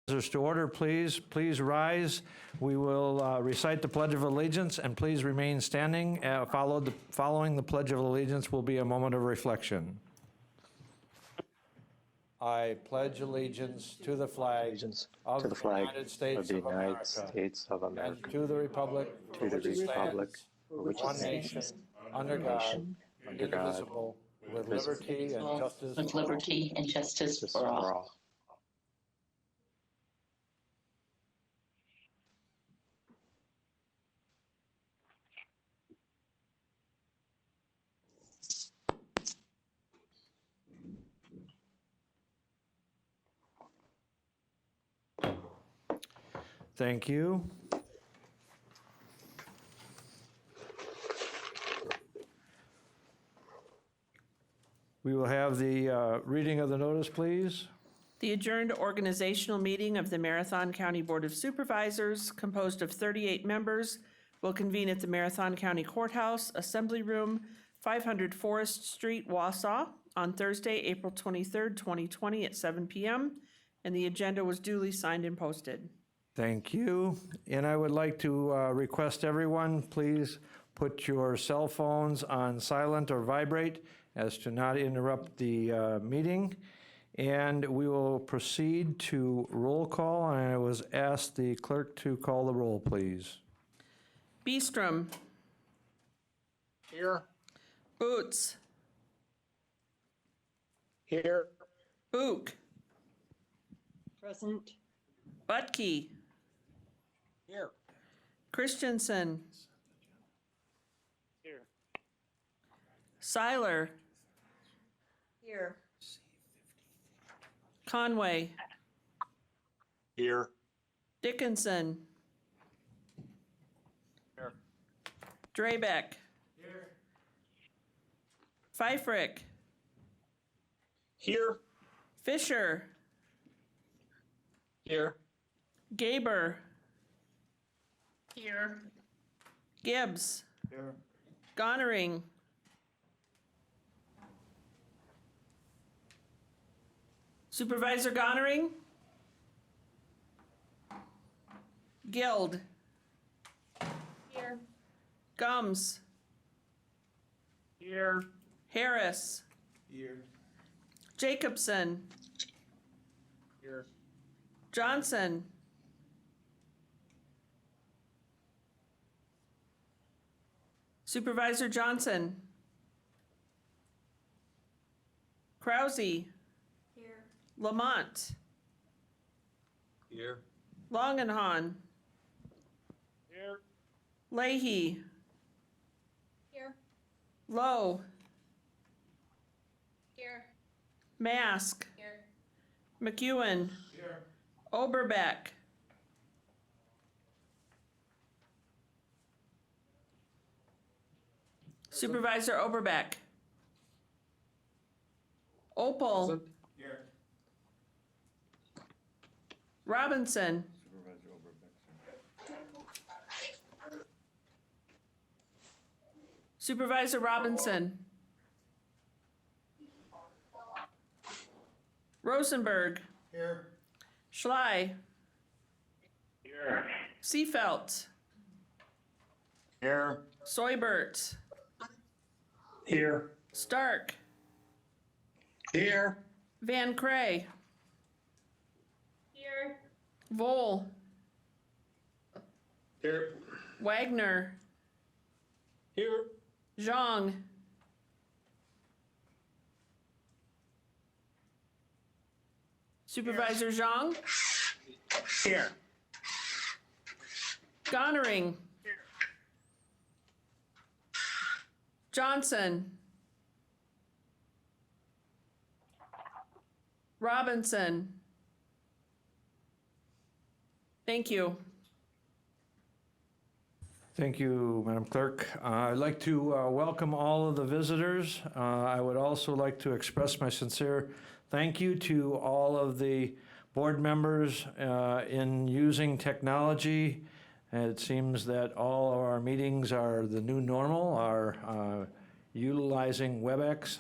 To order, please. Please rise. We will recite the Pledge of Allegiance, and please remain standing. Following the Pledge of Allegiance will be a moment of reflection. I pledge allegiance to the flag of the United States of America, and to the republic for which it stands, one nation, indivisible, with liberty and justice for all. Thank you. We will have the reading of the notice, please. The adjourned organizational meeting of the Marathon County Board of Supervisors, composed of 38 members, will convene at the Marathon County Courthouse, Assembly Room, 500 Forest Street, Wausau, on Thursday, April 23rd, 2020 at 7 p.m., and the agenda was duly signed and posted. Thank you. And I would like to request everyone, please put your cell phones on silent or vibrate as to not interrupt the meeting. And we will proceed to roll call. And I was asked the clerk to call the roll, please. Beestrom. Here. Boots. Here. Book. Present. Butke. Here. Christensen. Here. Seiler. Here. Conway. Here. Dickinson. Here. Drabeck. Here. Pfeifrick. Here. Fisher. Here. Gaber. Here. Gibbs. Here. Gonering. Supervisor Gonering. Guild. Here. Gums. Here. Harris. Here. Jacobson. Here. Johnson. Supervisor Johnson. Krause. Here. Lamont. Here. Longenhahn. Here. Leahy. Here. Lowe. Here. Mask. Here. McEwen. Here. Oberbeck. Supervisor Oberbeck. Opal. Here. Robinson. Supervisor Robinson. Rosenberg. Here. Schley. Here. Seefelt. Here. Soybert. Here. Stark. Here. Van Cray. Here. Vole. Here. Wagner. Here. Zhang. Supervisor Zhang. Here. Gonering. Johnson. Robinson. Thank you. Thank you, Madam Clerk. I'd like to welcome all of the visitors. I would also like to express my sincere thank you to all of the board members in using technology. It seems that all of our meetings are the new normal, are utilizing WebEx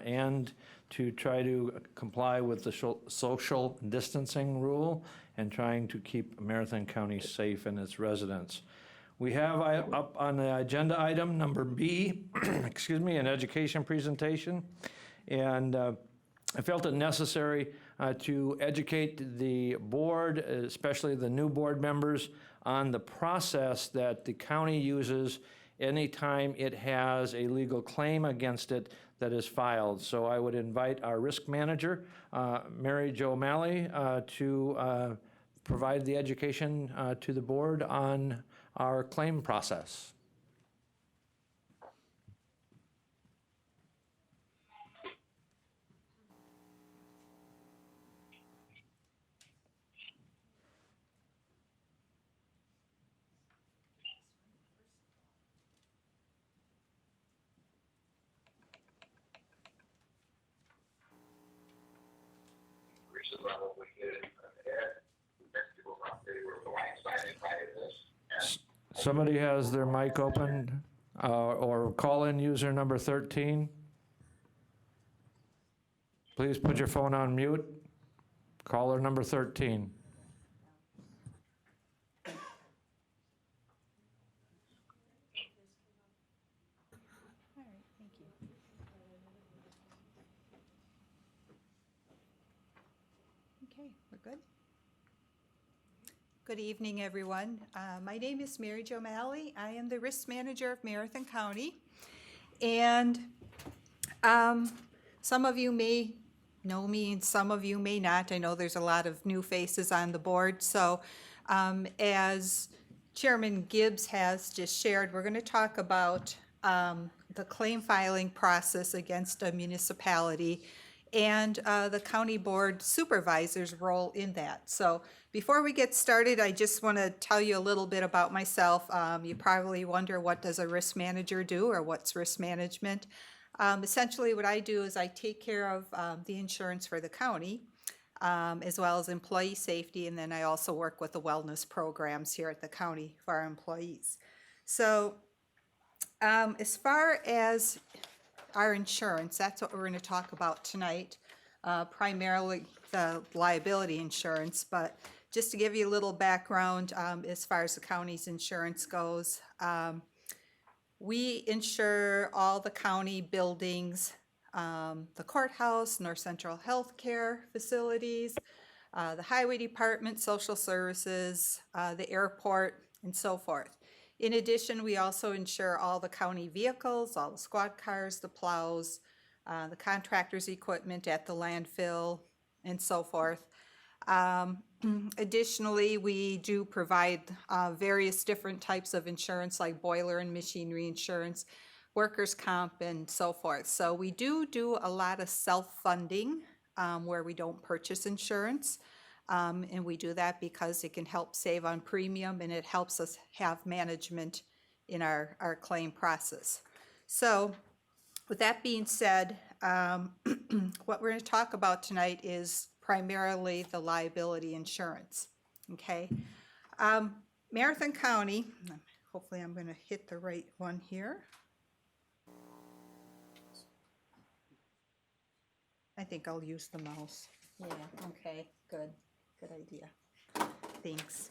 and to try to comply with the social distancing rule. and trying to keep Marathon County safe and its residents. We have up on the agenda item number B, excuse me, an education presentation. And I felt it necessary to educate the board, especially the new board members, on the process that the county uses anytime it has a legal claim against it that is filed. So I would invite our risk manager, Mary Jo O'Malley, to provide the education to the board on our claim process. Somebody has their mic open, or call-in user number 13. Please put your phone on mute. Caller number 13. All right, thank you. Okay, we're good. Good evening, everyone. My name is Mary Jo O'Malley. I am the risk manager of Marathon County. And some of you may know me and some of you may not. I know there's a lot of new faces on the board. So as Chairman Gibbs has just shared, we're going to talk about the claim filing process against a municipality and the county board supervisor's role in that. So before we get started, I just want to tell you a little bit about myself. You probably wonder, what does a risk manager do, or what's risk management? Essentially what I do is I take care of the insurance for the county, as well as employee safety, and then I also work with the wellness programs here at the county for our employees. So as far as our insurance, that's what we're going to talk about tonight, primarily the liability insurance. But just to give you a little background, as far as the county's insurance goes, we insure all the county buildings, the courthouse, North Central Healthcare facilities, the highway department, social services, the airport, and so forth. In addition, we also insure all the county vehicles, all the squad cars, the plows, the contractor's equipment at the landfill, and so forth. Additionally, we do provide various different types of insurance, like boiler and machinery insurance, workers' comp, and so forth. So we do a lot of self-funding where we don't purchase insurance. And we do that because it can help save on premium, and it helps us have management in our claim process. So with that being said, what we're going to talk about tonight is primarily the liability insurance, okay? Marathon County, hopefully I'm going to hit the right one here. I think I'll use the mouse. Yeah, okay, good. Good idea. Thanks.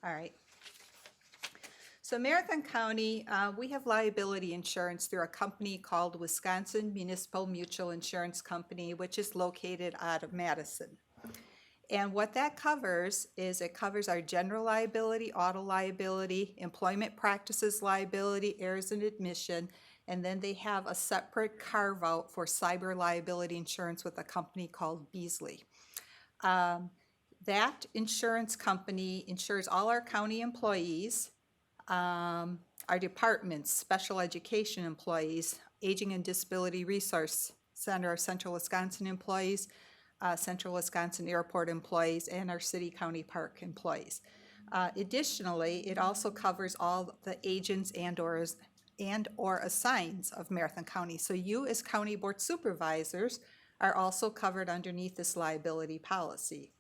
All right. So Marathon County, we have liability insurance through a company called Wisconsin Municipal Mutual Insurance Company, which is located out of Madison. And what that covers is it covers our general liability, auto liability, employment practices liability, errors and admission, and then they have a separate carve-out for cyber liability insurance with a company called Beasley. That insurance company insures all our county employees, our departments, special education employees, Aging and Disability Resource Center, our Central Wisconsin employees, Central Wisconsin Airport employees, and our City County Park employees. Additionally, it also covers all the agents and or assigns of Marathon County. So you as county board supervisors are also covered underneath this liability policy.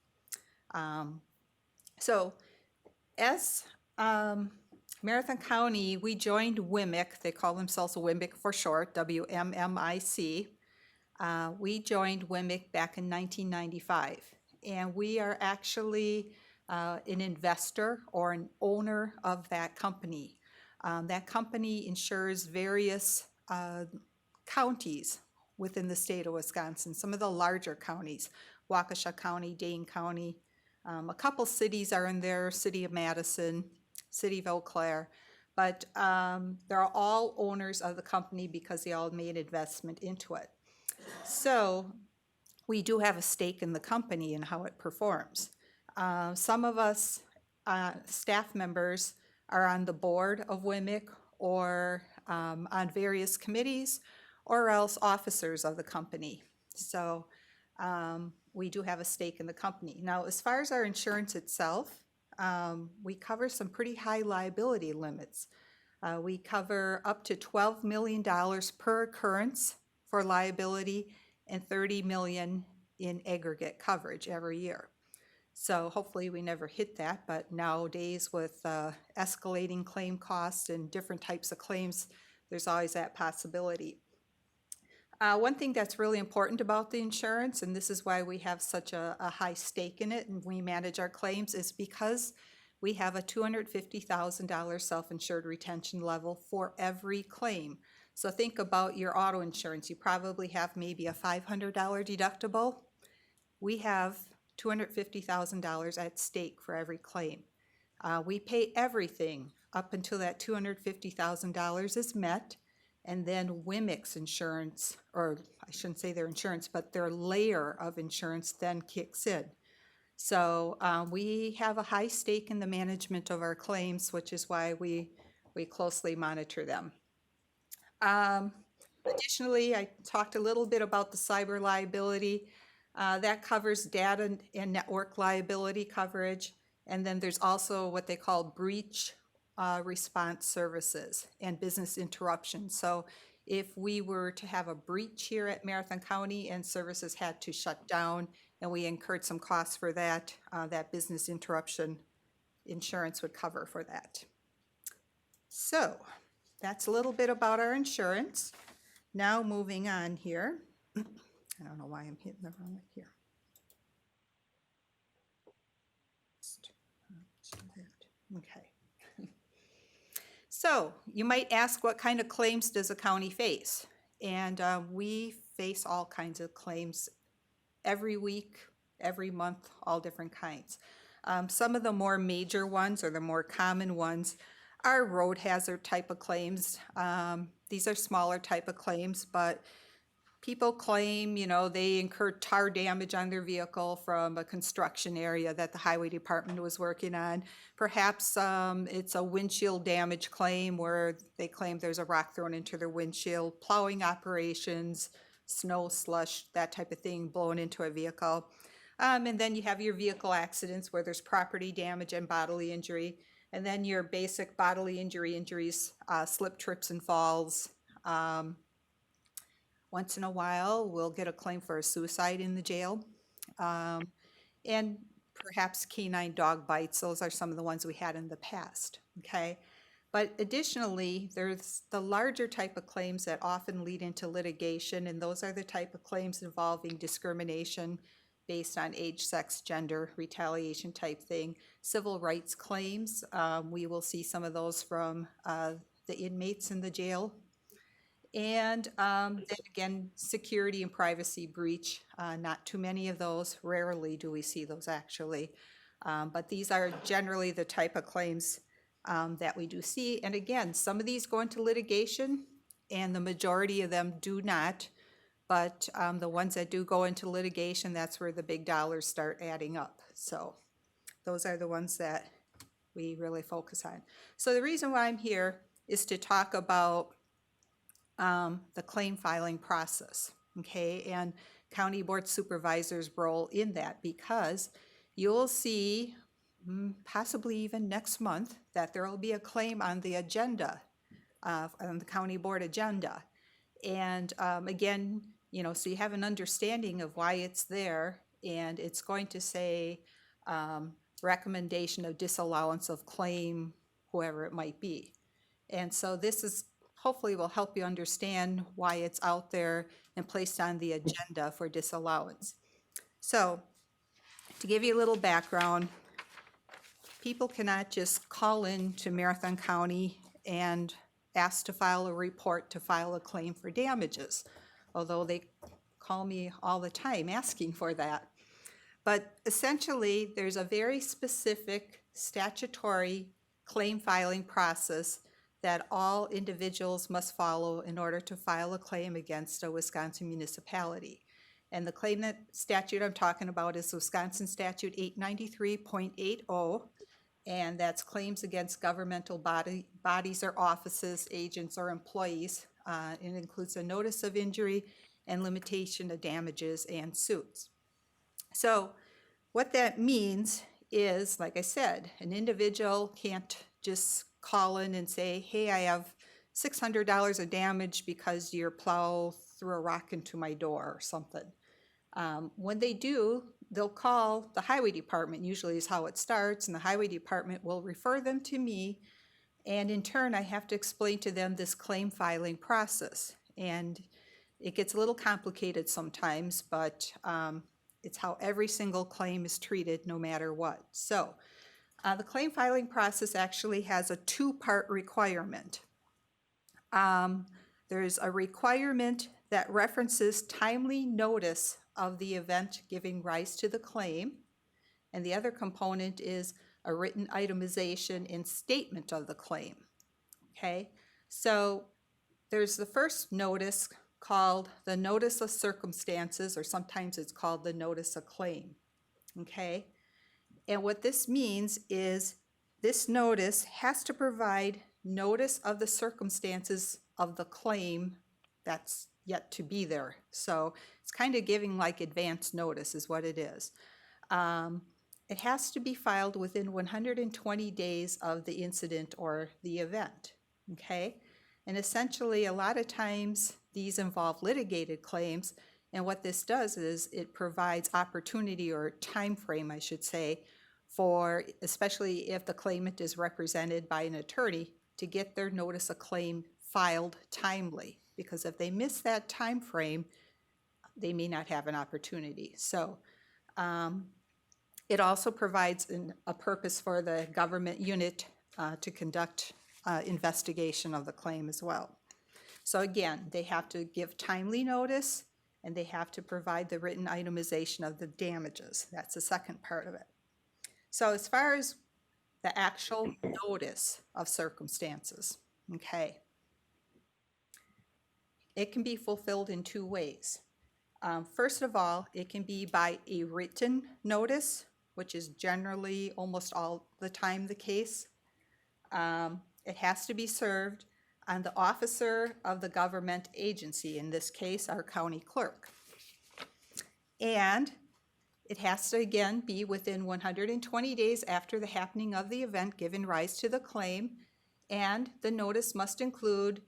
So as Marathon County, we joined WMIC, they call themselves WMIC for short, WMMIC, We joined WMIC back in 1995, and we are actually an investor or an owner of that company. That company insures various counties within the state of Wisconsin, some of the larger counties, Waukesha County, Dane County. A couple cities are in there, City of Madison, City of Eau Claire, but they're all owners of the company because they all made investment into it. So we do have a stake in the company and how it performs. Some of us staff members are on the board of WMIC or on various committees or else officers of the company. So we do have a stake in the company. Now, as far as our insurance itself, we cover some pretty high liability limits. We cover up to $12 million per occurrence for liability and $30 million in aggregate coverage every year. So hopefully we never hit that, but nowadays with escalating claim costs and different types of claims, there's always that possibility. One thing that's really important about the insurance, and this is why we have such a high stake in it and we manage our claims, is because we have a $250,000 self-insured retention level for every claim. So think about your auto insurance. You probably have maybe a $500 deductible. We have $250,000 at stake for every claim. We pay everything up until that $250,000 is met, and then WMIC's insurance, or I shouldn't say their insurance, but their layer of insurance then kicks in. So we have a high stake in the management of our claims, which is why we closely monitor them. Additionally, I talked a little bit about the cyber liability. That covers data and network liability coverage. And then there's also what they call breach response services and business interruption. So if we were to have a breach here at Marathon County and services had to shut down and we incurred some costs for that, that business interruption insurance would cover for that. So that's a little bit about our insurance. Now moving on here. I don't know why I'm hitting the wrong here. Okay. So you might ask, what kind of claims does a county face? And we face all kinds of claims every week, every month, all different kinds. Some of the more major ones or the more common ones are road hazard type of claims. These are smaller type of claims, but people claim, you know, they incurred tar damage on their vehicle from a construction area that the highway department was working on. Perhaps it's a windshield damage claim where they claim there's a rock thrown into their windshield, plowing operations, snow, slush, that type of thing blown into a vehicle. And then you have your vehicle accidents where there's property damage and bodily injury. And then your basic bodily injuries, slip, trips, and falls. Once in a while, we'll get a claim for a suicide in the jail. And perhaps canine dog bites. Those are some of the ones we had in the past, okay? But additionally, there's the larger type of claims that often lead into litigation, and those are the type of claims involving discrimination based on age, sex, gender, retaliation type thing. Civil rights claims, we will see some of those from the inmates in the jail. And then again, security and privacy breach, not too many of those. Rarely do we see those actually. But these are generally the type of claims that we do see. And again, some of these go into litigation and the majority of them do not. But the ones that do go into litigation, that's where the big dollars start adding up. So those are the ones that we really focus on. So the reason why I'm here is to talk about the claim filing process, okay, and county board supervisors' role in that, because you'll see possibly even next month that there will be a claim on the agenda, on the county board agenda. And again, you know, so you have an understanding of why it's there, and it's going to say recommendation of disallowance of claim, whoever it might be. And so this is hopefully will help you understand why it's out there and placed on the agenda for disallowance. So, to give you a little background, people cannot just call in to Marathon County and ask to file a report to file a claim for damages, although they call me all the time asking for that. But essentially, there's a very specific statutory claim filing process that all individuals must follow in order to file a claim against a Wisconsin municipality. And the claim that statute I'm talking about is Wisconsin Statute 893.80, and that's claims against governmental bodies or offices, agents, or employees. It includes a notice of injury and limitation of damages and suits. So what that means is, like I said, an individual can't just call in and say, hey, I have $600 of damage because your plow threw a rock into my door or something. When they do, they'll call the highway department, usually is how it starts, and the highway department will refer them to me, and in turn I have to explain to them this claim filing process. And it gets a little complicated sometimes, but it's how every single claim is treated no matter what. So the claim filing process actually has a two-part requirement. There's a requirement that references timely notice of the event giving rise to the claim, and the other component is a written itemization and statement of the claim. Okay, so there's the first notice called the Notice of Circumstances, or sometimes it's called the Notice of Claim. Okay, and what this means is this notice has to provide notice of the circumstances of the claim that's yet to be there. So it's kind of giving like advance notice is what it is. It has to be filed within 120 days of the incident or the event, okay? And essentially, a lot of times, these involve litigated claims, and what this does is it provides opportunity, or time frame, I should say, for, especially if the claimant is represented by an attorney, to get their notice of claim filed timely. Because if they miss that time frame, they may not have an opportunity. So it also provides a purpose for the government unit to conduct investigation of the claim as well. So again, they have to give timely notice, and they have to provide the written itemization of the damages. That's the second part of it. So as far as the actual notice of circumstances, okay, it can be fulfilled in two ways. First of all, it can be by a written notice, which is generally almost all the time the case. It has to be served on the officer of the government agency, in this case, our county clerk. And it has to, again, be within 120 days after the happening of the event giving rise to the claim, and the notice must include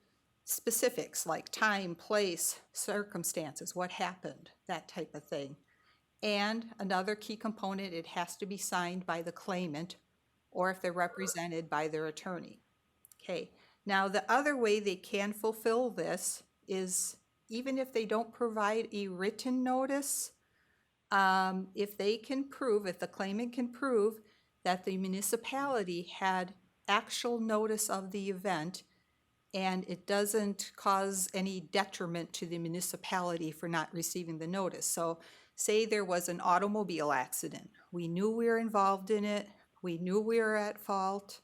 specifics like time, place, circumstances, what happened, that type of thing. And another key component, it has to be signed by the claimant, or if they're represented by their attorney. Okay, now the other way they can fulfill this is even if they don't provide a written notice, if they can prove, if the claimant can prove that the municipality had actual notice of the event and it doesn't cause any detriment to the municipality for not receiving the notice. So say there was an automobile accident. We knew we were involved in it. We knew we were at fault.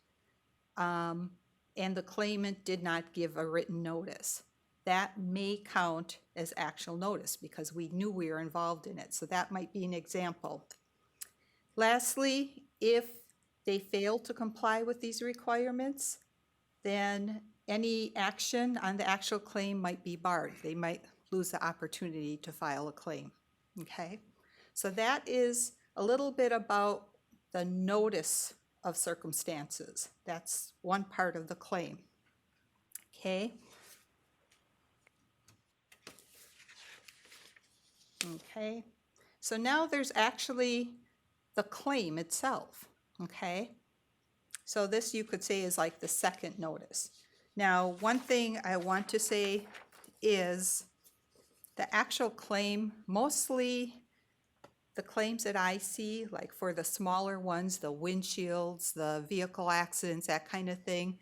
And the claimant did not give a written notice. That may count as actual notice because we knew we were involved in it. So that might be an example. Lastly, if they fail to comply with these requirements, then any action on the actual claim might be barred. They might lose the opportunity to file a claim. Okay? So that is a little bit about the notice of circumstances. That's one part of the claim. Okay? Okay. So now there's actually the claim itself. Okay? So this you could say is like the second notice. Now, one thing I want to say is the actual claim, mostly the claims that I see, like for the smaller ones, the windshields, the vehicle accidents, that kind of thing,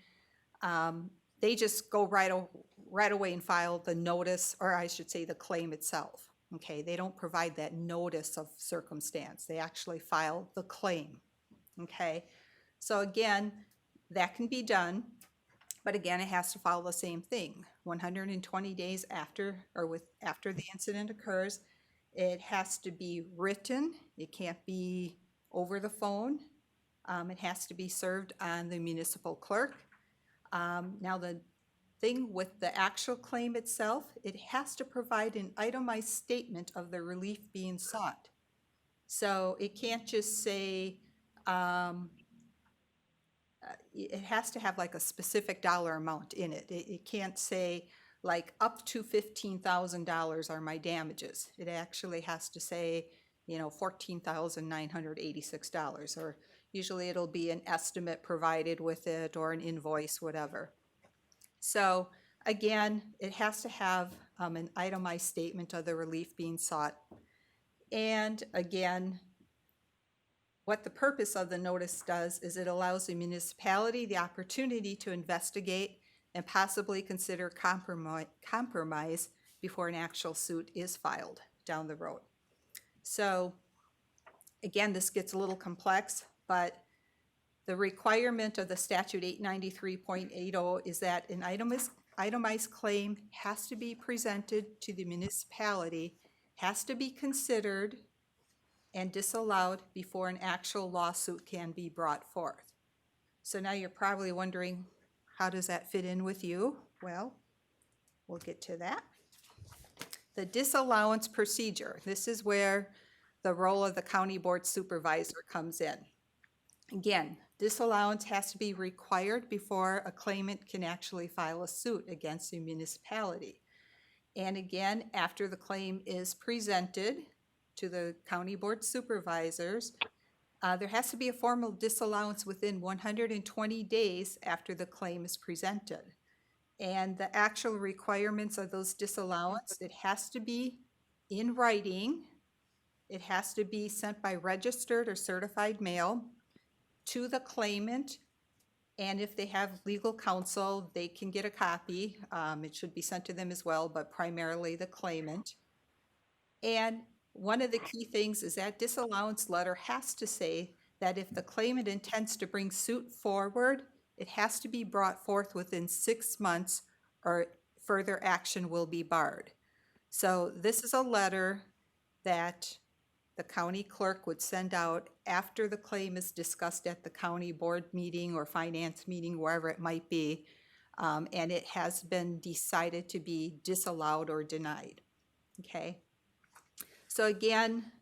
they just go right away and file the notice, or I should say the claim itself. Okay, they don't provide that notice of circumstance. They actually file the claim. Okay, so again, that can be done, but again, it has to follow the same thing. 120 days after after the incident occurs, it has to be written. It can't be over the phone. It has to be served on the municipal clerk. Now, the thing with the actual claim itself, it has to provide an itemized statement of the relief being sought. So it can't just say, it has to have like a specific dollar amount in it. It can't say like up to $15,000 are my damages. It actually has to say, $14,986, or usually it'll be an estimate provided with it or an invoice, whatever. So again, it has to have an itemized statement of the relief being sought. And again, what the purpose of the notice does is it allows the municipality the opportunity to investigate and possibly consider compromise before an actual suit is filed down the road. So again, this gets a little complex, but the requirement of the statute 893.80 is that an itemized claim has to be presented to the municipality, has to be considered and disallowed before an actual lawsuit can be brought forth. So now you're probably wondering, how does that fit in with you? Well, we'll get to that. The disallowance procedure. This is where the role of the county board supervisor comes in. Again, disallowance has to be required before a claimant can actually file a suit against the municipality. And again, after the claim is presented to the county board supervisors, there has to be a formal disallowance within 120 days after the claim is presented. And the actual requirements of those disallowance, it has to be in writing. It has to be sent by registered or certified mail to the claimant. And if they have legal counsel, they can get a copy. It should be sent to them as well, but primarily the claimant. And one of the key things is that disallowance letter has to say that if the claimant intends to bring suit forward, it has to be brought forth within 6 months or further action will be barred. So this is a letter that the county clerk would send out after the claim is discussed at the county board meeting or finance meeting, wherever it might be, and it has been decided to be disallowed or denied. Okay. So again,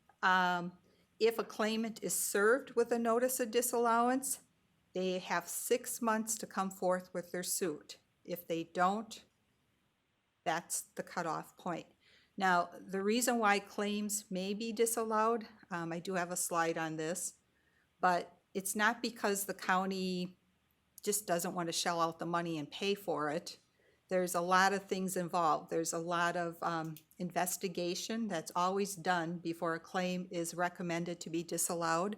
if a claimant is served with a notice of disallowance, they have 6 months to come forth with their suit. If they don't, that's the cutoff point. Now, the reason why claims may be disallowed, I do have a slide on this, but it's not because the county just doesn't want to shell out the money and pay for it. There's a lot of things involved. There's a lot of investigation that's always done before a claim is recommended to be disallowed.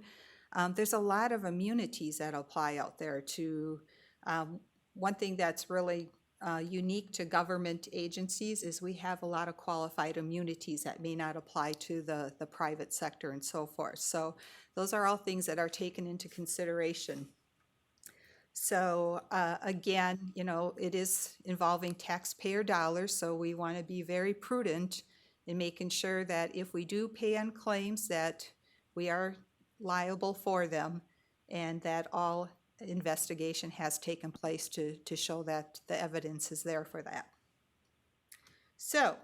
There's a lot of immunities that apply out there to, one thing that's really unique to government agencies is we have a lot of qualified immunities that may not apply to the private sector and so forth. So those are all things that are taken into consideration. So again, it is involving taxpayer dollars, so we want to be very prudent in making sure that if we do pay on claims that we are liable for them and that all investigation has taken place to show that the evidence is there for that. So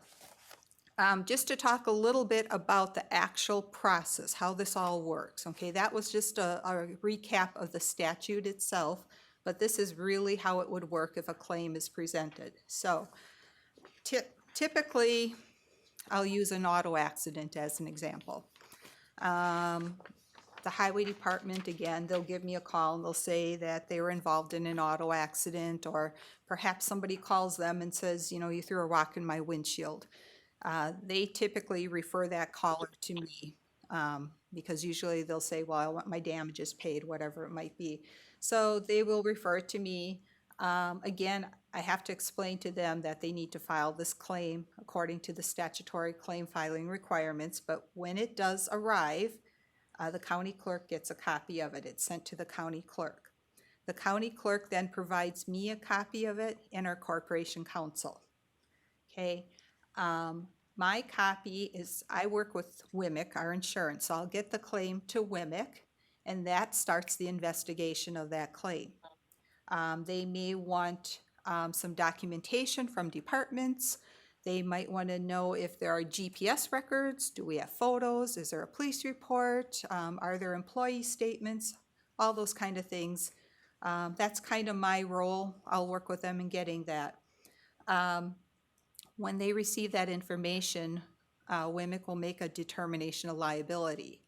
just to talk a little bit about the actual process, how this all works. Okay, that was just a recap of the statute itself, but this is really how it would work if a claim is presented. So typically, I'll use an auto accident as an example. the highway department, again, they'll give me a call and they'll say that they were involved in an auto accident, or perhaps somebody calls them and says, you know, you threw a rock in my windshield. They typically refer that caller to me, because usually they'll say, well, I want my damages paid, whatever it might be. So they will refer it to me. Again, I have to explain to them that they need to file this claim according to the statutory claim filing requirements, but when it does arrive, the county clerk gets a copy of it. It's sent to the county clerk. The county clerk then provides me a copy of it and our corporation counsel. Okay, my copy is, I work with WMIC, our insurance, so I'll get the claim to WMIC, and that starts the investigation of that claim. They may want some documentation from departments. They might want to know if there are GPS records. Do we have photos? Is there a police report? Are there employee statements? All those kind of things. That's kind of my role. I'll work with them in getting that. When they receive that information, WMIC will make a determination of liability.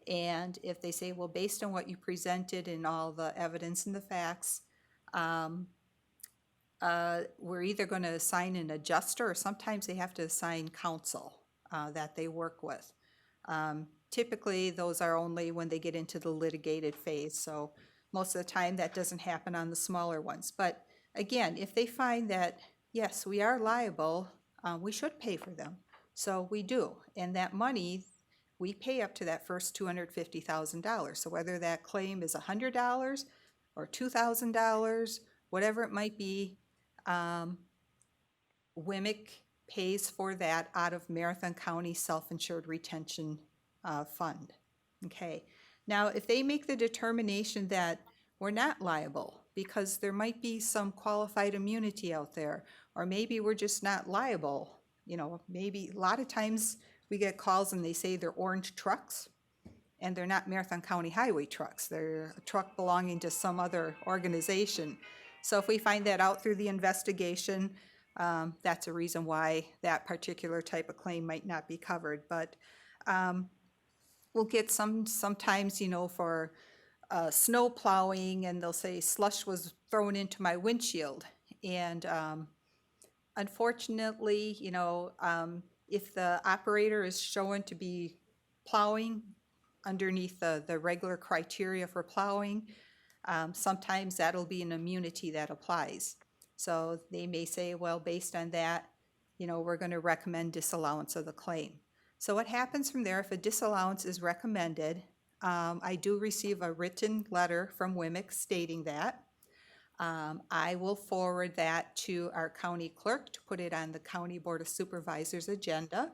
And if they say, well, based on what you presented and all the evidence and the facts, we're either going to assign an adjuster, or sometimes they have to assign counsel that they work with. Typically, those are only when they get into the litigated phase. So most of the time, that doesn't happen on the smaller ones. But again, if they find that, yes, we are liable, we should pay for them. So we do. And that money, we pay up to that first $250,000. So whether that claim is $100 or $2,000, whatever it might be, WMIC pays for that out of Marathon County Self-Insured Retention Fund. Okay. Now, if they make the determination that we're not liable because there might be some qualified immunity out there, or maybe we're just not liable, you know, maybe a lot of times we get calls and they say they're orange trucks, and they're not Marathon County Highway trucks. They're a truck belonging to some other organization. So if we find that out through the investigation, that's a reason why that particular type of claim might not be covered. But we'll get sometimes, you know, for snow plowing, and they'll say slush was thrown into my windshield. And unfortunately, you know, if the operator is shown to be plowing underneath the regular criteria for plowing, sometimes that'll be an immunity that applies. So they may say, well, based on that, you know, we're going to recommend disallowance of the claim. So what happens from there, if a disallowance is recommended, I do receive a written letter from WMIC stating that. I will forward that to our county clerk to put it on the County Board of Supervisors agenda.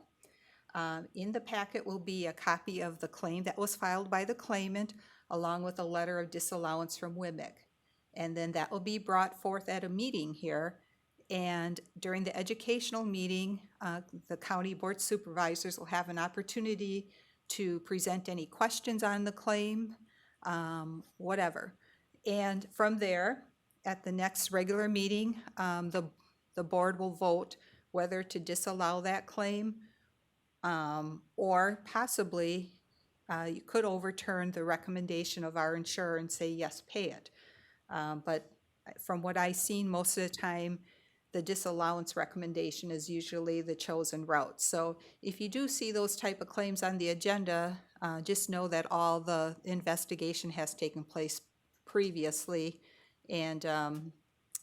In the packet will be a copy of the claim that was filed by the claimant, along with a letter of disallowance from WMIC. And then that will be brought forth at a meeting here. And during the educational meeting, the County Board Supervisors will have an opportunity to present any questions on the claim, whatever. And from there, at the next regular meeting, the board will vote whether to disallow that claim, or possibly you could overturn the recommendation of our insurer and say, yes, pay it. But from what I've seen, most of the time, the disallowance recommendation is usually the chosen route. So if you do see those type of claims on the agenda, just know that all the investigation has taken place previously, and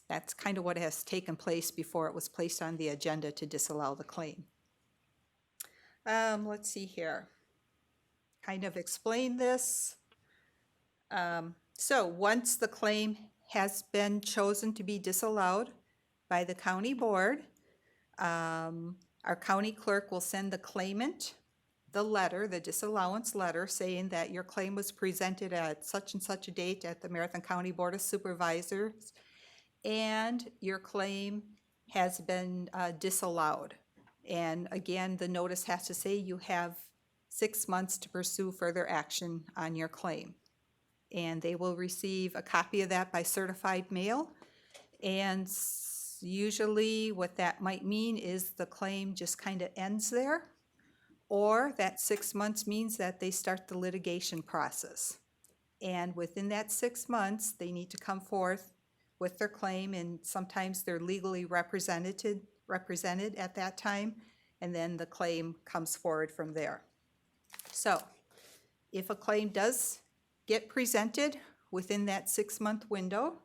that's kind of what has taken place before it was placed on the agenda to disallow the claim. Let's see here. Kind of explain this. So once the claim has been chosen to be disallowed by the county board, our county clerk will send the claimant the letter, the disallowance letter, saying that your claim was presented at such and such a date at the Marathon County Board of Supervisors, and your claim has been disallowed. And again, the notice has to say you have 6 months to pursue further action on your claim. And they will receive a copy of that by certified mail. And usually what that might mean is the claim just kind of ends there, or that 6 months means that they start the litigation process. And within that 6 months, they need to come forth with their claim, and sometimes they're legally represented at that time, and then the claim comes forward from there. So, if a claim does get presented within that 6-month window,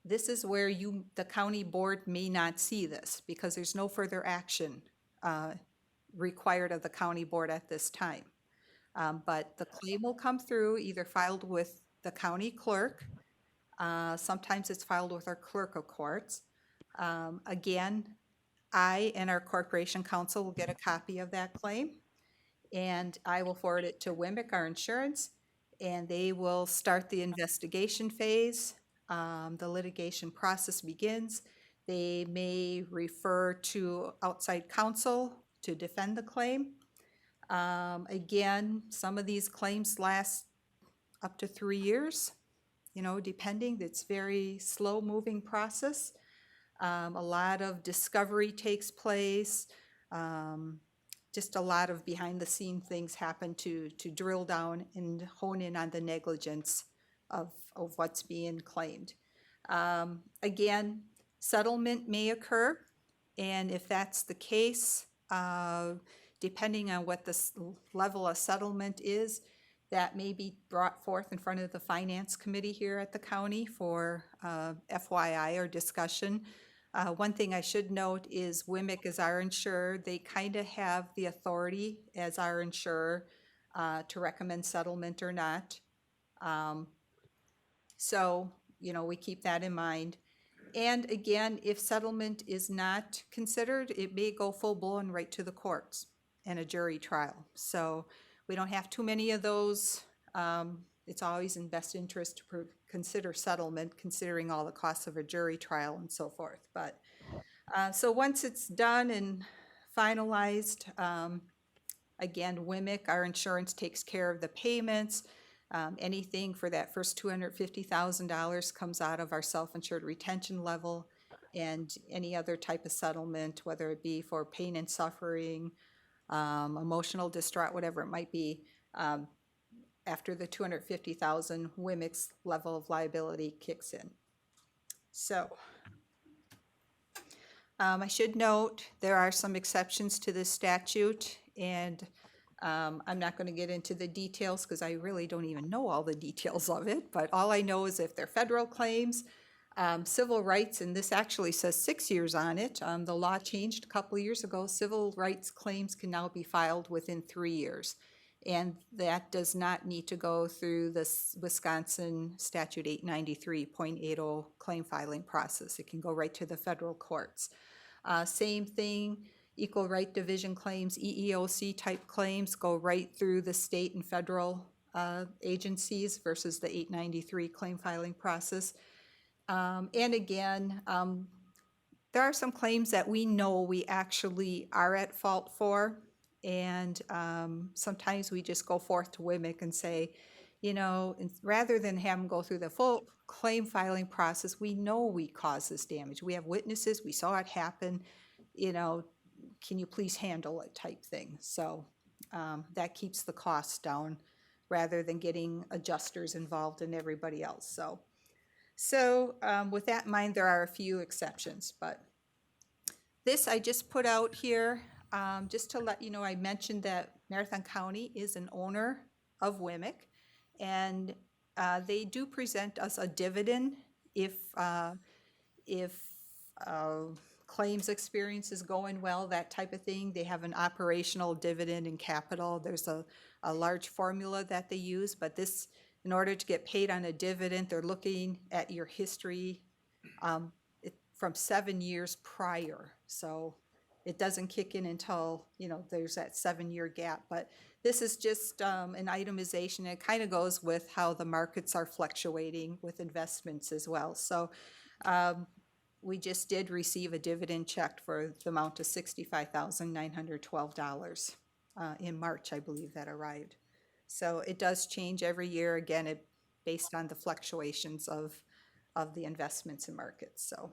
this is where the county board may not see this, because there's no further action required of the county board at this time. But the claim will come through, either filed with the county clerk, sometimes it's filed with our clerk of courts. Again, I and our corporation counsel will get a copy of that claim, and I will forward it to WMIC, our insurance, and they will start the investigation phase. The litigation process begins. They may refer to outside counsel to defend the claim. Again, some of these claims last up to 3 years, depending. It's very slow-moving process. A lot of discovery takes place. Just a lot of behind-the-scene things happen to drill down and hone in on the negligence of what's being claimed. Again, settlement may occur, and if that's the case, depending on what the level of settlement is, that may be brought forth in front of the finance committee here at the county for FYI or discussion. One thing I should note is WMIC is our insurer. They kind of have the authority as our insurer to recommend settlement or not. So, we keep that in mind. And again, if settlement is not considered, it may go full-blown right to the courts and a jury trial. So we don't have too many of those. It's always in best interest to consider settlement, considering all the costs of a jury trial and so forth. But so once it's done and finalized, again, WMIC, our insurance, takes care of the payments. Anything for that first $250,000 comes out of our self-insured retention level, and any other type of settlement, whether it be for pain and suffering, emotional distraught, whatever it might be, after the $250,000, WMIC's level of liability kicks in. So, I should note there are some exceptions to this statute, and I'm not going to get into the details because I really don't even know all the details of it, but all I know is if they're federal claims, civil rights, and this actually says 6 years on it. The law changed a couple of years ago. Civil rights claims can now be filed within 3 years, and that does not need to go through the Wisconsin Statute 893.80 claim filing process. It can go right to the federal courts. Same thing. Equal right division claims, EEOC type claims go right through the state and federal agencies versus the 893 claim filing process. And again, there are some claims that we know we actually are at fault for, and sometimes we just go forth to WMIC and say, rather than have them go through the full claim filing process, we know we caused this damage. We have witnesses, we saw it happen, can you please handle it type thing. So that keeps the costs down rather than getting adjusters involved and everybody else. So with that in mind, there are a few exceptions, but this I just put out here just to let you know. I mentioned that Marathon County is an owner of WMIC, and they do present us a dividend if claims experience is going well, that type of thing. They have an operational dividend and capital. There's a large formula that they use, but this, in order to get paid on a dividend, they're looking at your history from 7 years prior. So it doesn't kick in until, there's that 7-year gap. But this is just an itemization. It kind of goes with how the markets are fluctuating with investments as well. So we just did receive a dividend check for the amount of $65,912 in March, I believe, that arrived. So it does change every year, again, based on the fluctuations of the investments in markets. So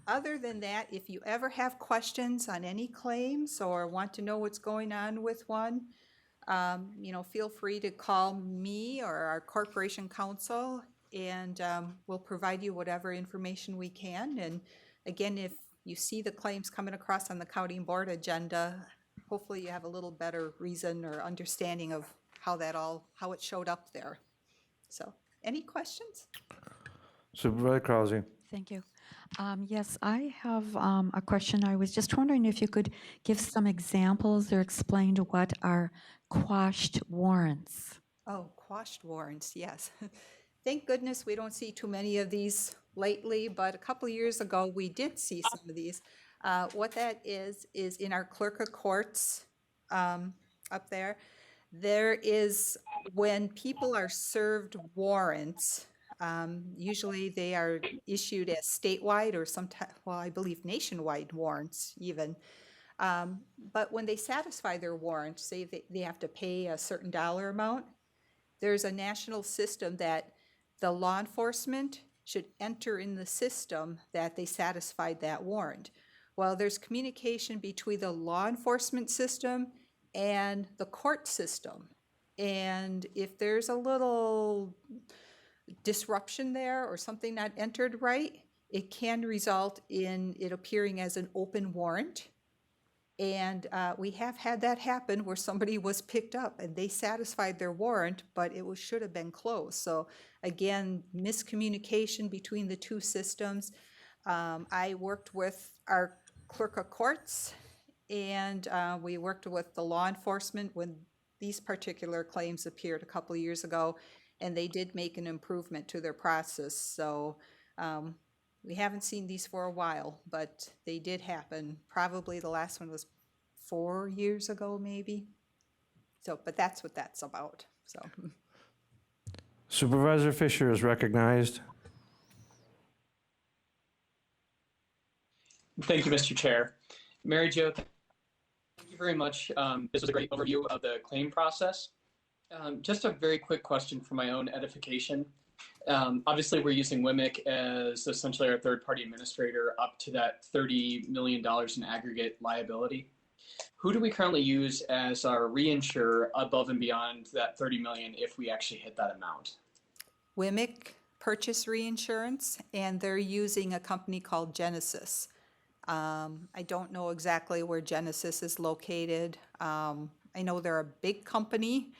Other than that, if you ever have questions on any claims or want to know what's going on with one, feel free to call me or our corporation counsel, and we'll provide you whatever information we can. And again, if you see the claims coming across on the county board agenda, hopefully you have a little better reason or understanding of how it showed up there. So, any questions? Supervisor Krause. Thank you. Yes, I have a question. I was just wondering if you could give some examples or explain what are quashed warrants. Oh, quashed warrants, yes. Thank goodness we don't see too many of these lately, but a couple of years ago, we did see some of these. What that is in our clerk of courts up there, there is when people are served warrants, usually they are issued as statewide or sometimes, well, I believe nationwide warrants even. But when they satisfy their warrant, say they have to pay a certain dollar amount, there's a national system that the law enforcement should enter in the system that they satisfied that warrant. Well, there's communication between the law enforcement system and the court system. And if there's a little disruption there or something not entered right, it can result in it appearing as an open warrant. And we have had that happen where somebody was picked up and they satisfied their warrant, but it should have been closed. So again, miscommunication between the two systems. I worked with our clerk of courts, and we worked with the law enforcement when these particular claims appeared a couple of years ago, and they did make an improvement to their process. So we haven't seen these for a while, but they did happen. Probably the last one was 4 years ago, maybe. So, but that's what that's about, so. Supervisor Fisher is recognized. Thank you, Mr. Chair. Mary Jo, thank you very much. This was a great overview of the claim process. Just a very quick question for my own edification. Obviously, we're using WMIC as essentially our third-party administrator up to that $30 million in aggregate liability. Who do we currently use as our reinsurer above and beyond that $30 million if we actually hit that amount? WMIC purchase reinsurance, and they're using a company called Genesis. I don't know exactly where Genesis is located. I know they're a big company,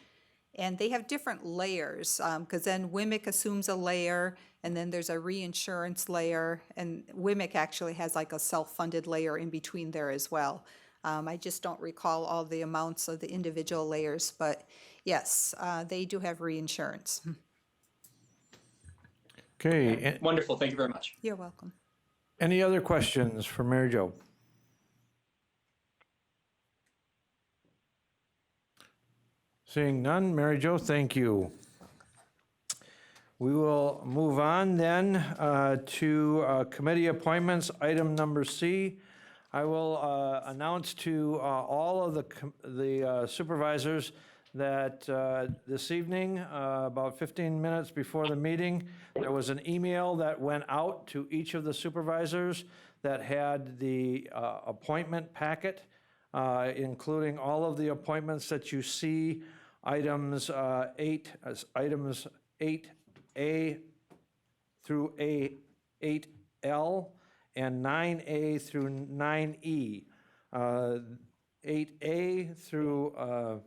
and they have different layers, because then WMIC assumes a layer, and then there's a reinsurance layer, and WMIC actually has like a self-funded layer in between there as well. I just don't recall all the amounts of the individual layers, but yes, they do have reinsurance. Okay, Wonderful. Thank you very much. You're welcome. any other questions for Mary Jo? Seeing none, Mary Jo, thank you. We will move on then to committee appointments, item number C. I will announce to all of the supervisors that this evening, about 15 minutes before the meeting, there was an email that went out to each of the supervisors that had the appointment packet, including all of the appointments that you see, items 8A through 8L, and 9A through 9E. 8A through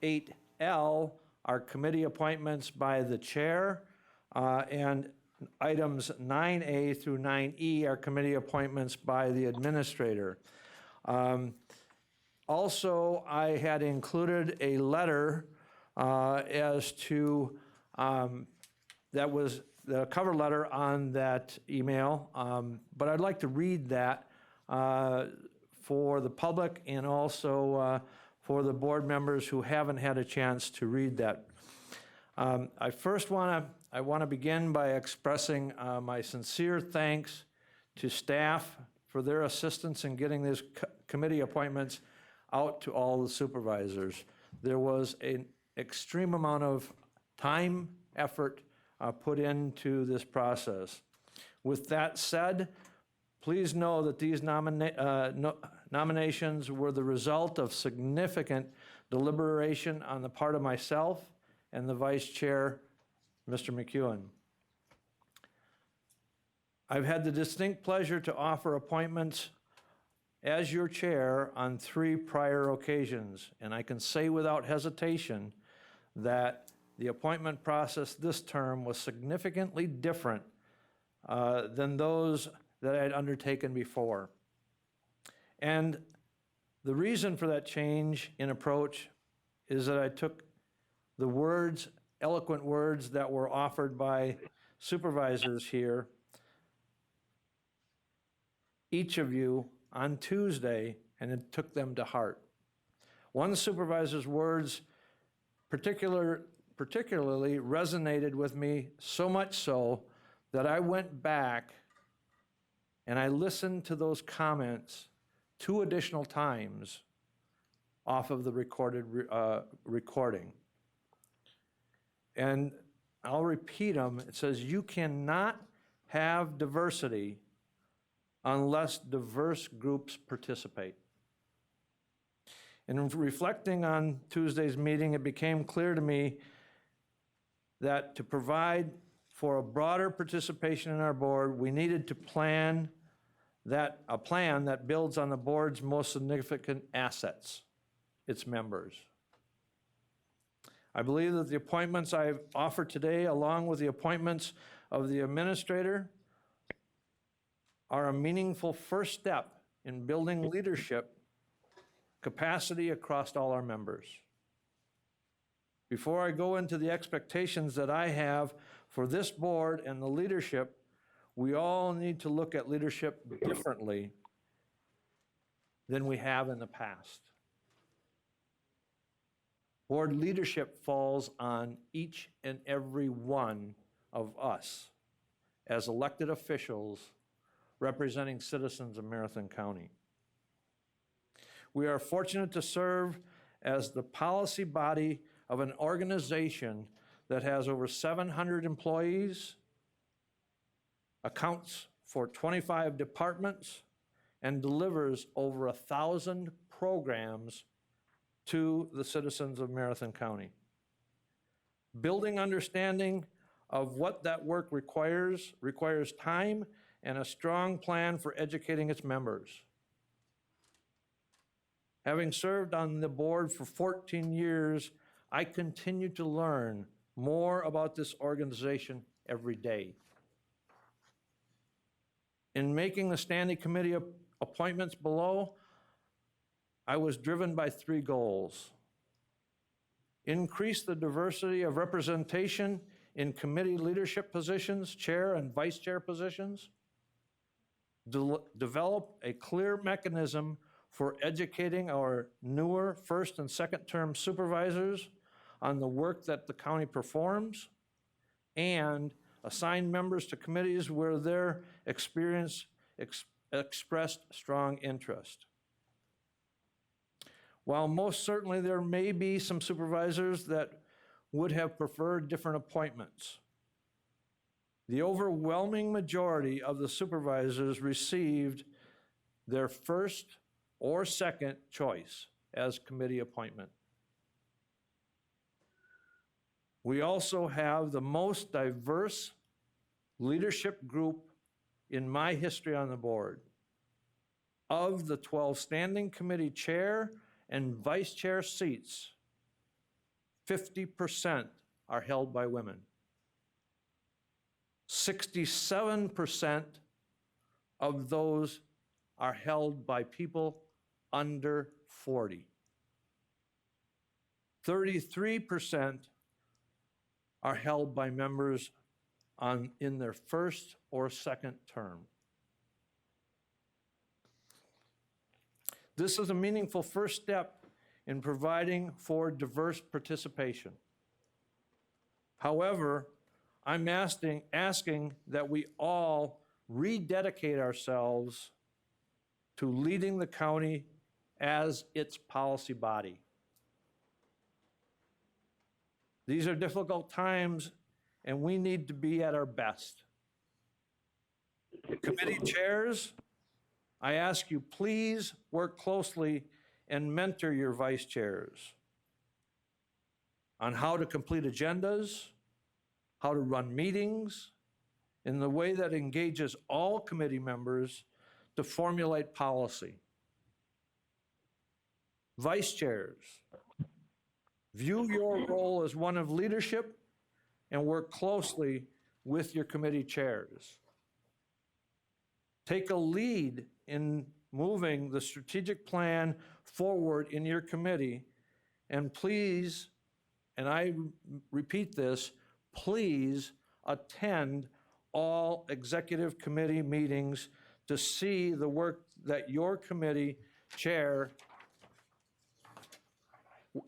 8L are committee appointments by the chair, and items 9A through 9E are committee appointments by the administrator. Also, I had included a letter as to, that was the cover letter on that email, but I'd like to read that for the public and also for the board members who haven't had a chance to read that. I want to begin by expressing my sincere thanks to staff for their assistance in getting these committee appointments out to all the supervisors. There was an extreme amount of time, effort put into this process. With that said, Please know that these nominations were the result of significant deliberation on the part of myself and the Vice Chair, Mr. McEwen. I've had the distinct pleasure to offer appointments as your chair on 3 prior occasions, and I can say without hesitation that the appointment process this term was significantly different than those that I had undertaken before. And the reason for that change in approach is that I took the words, eloquent words that were offered by supervisors here, each of you on Tuesday, and it took them to heart. One supervisor's words particularly resonated with me, so much so that I went back and I listened to those comments 2 additional times off of the recording. And I'll repeat them. It says, you cannot have diversity unless diverse groups participate. In reflecting on Tuesday's meeting, it became clear to me that to provide for a broader participation in our board, we needed to plan a plan that builds on the board's most significant assets, its members. I believe that the appointments I've offered today, along with the appointments of the administrator, are a meaningful first step in building leadership capacity across all our members. Before I go into the expectations that I have for this board and the leadership, we all need to look at leadership differently than we have in the past. Board leadership falls on each and every one of us as elected officials representing citizens of Marathon County. We are fortunate to serve as the policy body of an organization that has over 700 employees, accounts for 25 departments, and delivers over 1,000 programs to the citizens of Marathon County. Building understanding of what that work requires time and a strong plan for educating its members. Having served on the board for 14 years, I continue to learn more about this organization every day. In making the standing committee appointments below, I was driven by 3 goals. Increase the diversity of representation in committee leadership positions, chair and vice chair positions. Develop a clear mechanism for educating our newer first and second term supervisors on the work that the county performs, and assign members to committees where their experience expressed strong interest. While most certainly there may be some supervisors that would have preferred different appointments, the overwhelming majority of the supervisors received their first or second choice as committee appointment. We also have the most diverse leadership group in my history on the board. Of the 12 standing committee chair and vice chair seats, 50% are held by women. 67% of those are held by people under 40. 33% are held by members in their first or second term. This is a meaningful first step in providing for diverse participation. However, I'm asking that we all rededicate ourselves to leading the county as its policy body. These are difficult times, and we need to be at our best. Committee chairs I ask you, please work closely and mentor your vice chairs on how to complete agendas, how to run meetings, in the way that engages all committee members to formulate policy. Vice chairs, view your role as one of leadership and work closely with your committee chairs. Take a lead in moving the strategic plan forward in your committee, and please, and I repeat this, please attend all executive committee meetings to see the work that your committee chair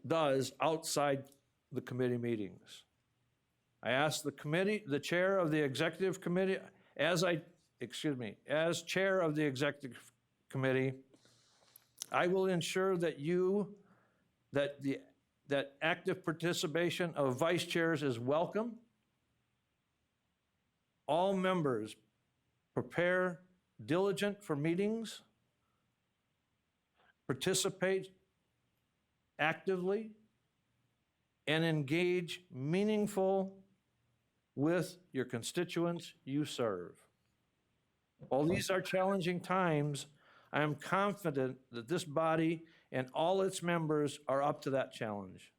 does outside the committee meetings. I ask the chair of the executive committee, as chair of the executive committee, I will ensure that that active participation of vice chairs is welcome. All members prepare diligent for meetings, participate actively, and engage meaningful with your constituents you serve. While these are challenging times, I am confident that this body and all its members are up to that challenge.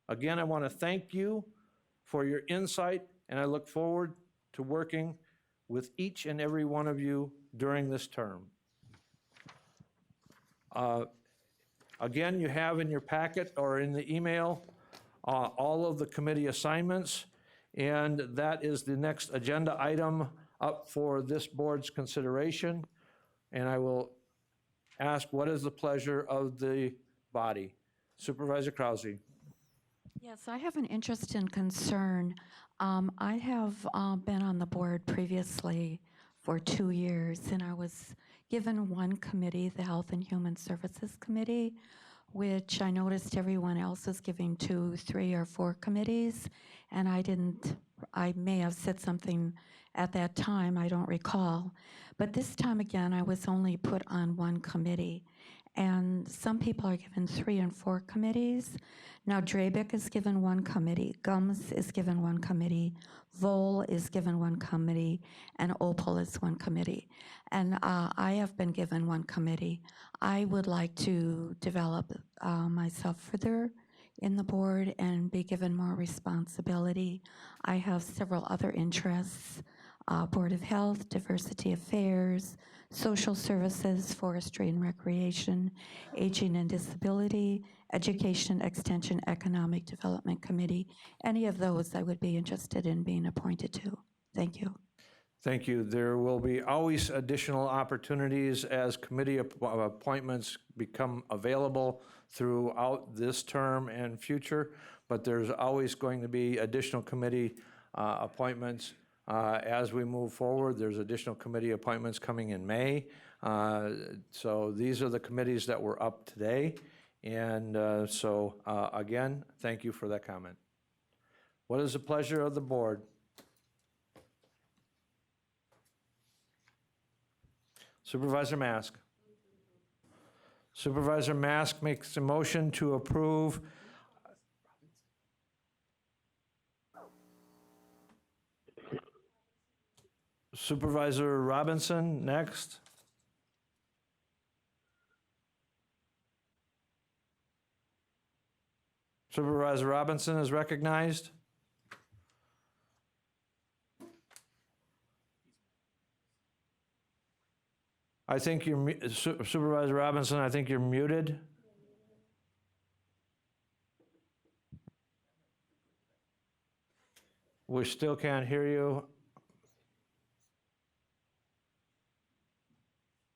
Again, I want to thank you for your insight, and I look forward to working with each and every one of you during this term. Again, you have in your packet or in the email all of the committee assignments, and that is the next agenda item up for this board's consideration. And I will ask, what is the pleasure of the body? Supervisor Krause. Yes, I have an interest and concern. I have been on the board previously for 2 years, and I was given one committee, the Health and Human Services Committee, which I noticed everyone else is giving 2, 3, or 4 committees, and I may have said something at that time, I don't recall. But this time again, I was only put on one committee. And some people are given 3 and 4 committees. Now, Drabeck is given one committee, Gums is given one committee, Vol is given one committee, and Opal is one committee. And I have been given one committee. I would like to develop myself further in the board and be given more responsibility. I have several other interests, Board of Health, Diversity Affairs, Social Services, Forestry and Recreation, Aging and Disability, Education, Extension, Economic Development Committee. Any of those I would be interested in being appointed to. Thank you. Thank you. There will be always additional opportunities as committee appointments become available throughout this term and future, but there's always going to be additional committee appointments as we move forward. There's additional committee appointments coming in May. So these are the committees that were up today. And again, thank you for that comment. What is the pleasure of the board? Supervisor Mask. Supervisor Mask makes a motion to approve Supervisor Robinson next. Supervisor Robinson is recognized. I think you're, Supervisor Robinson, I think you're muted. We still can't hear you.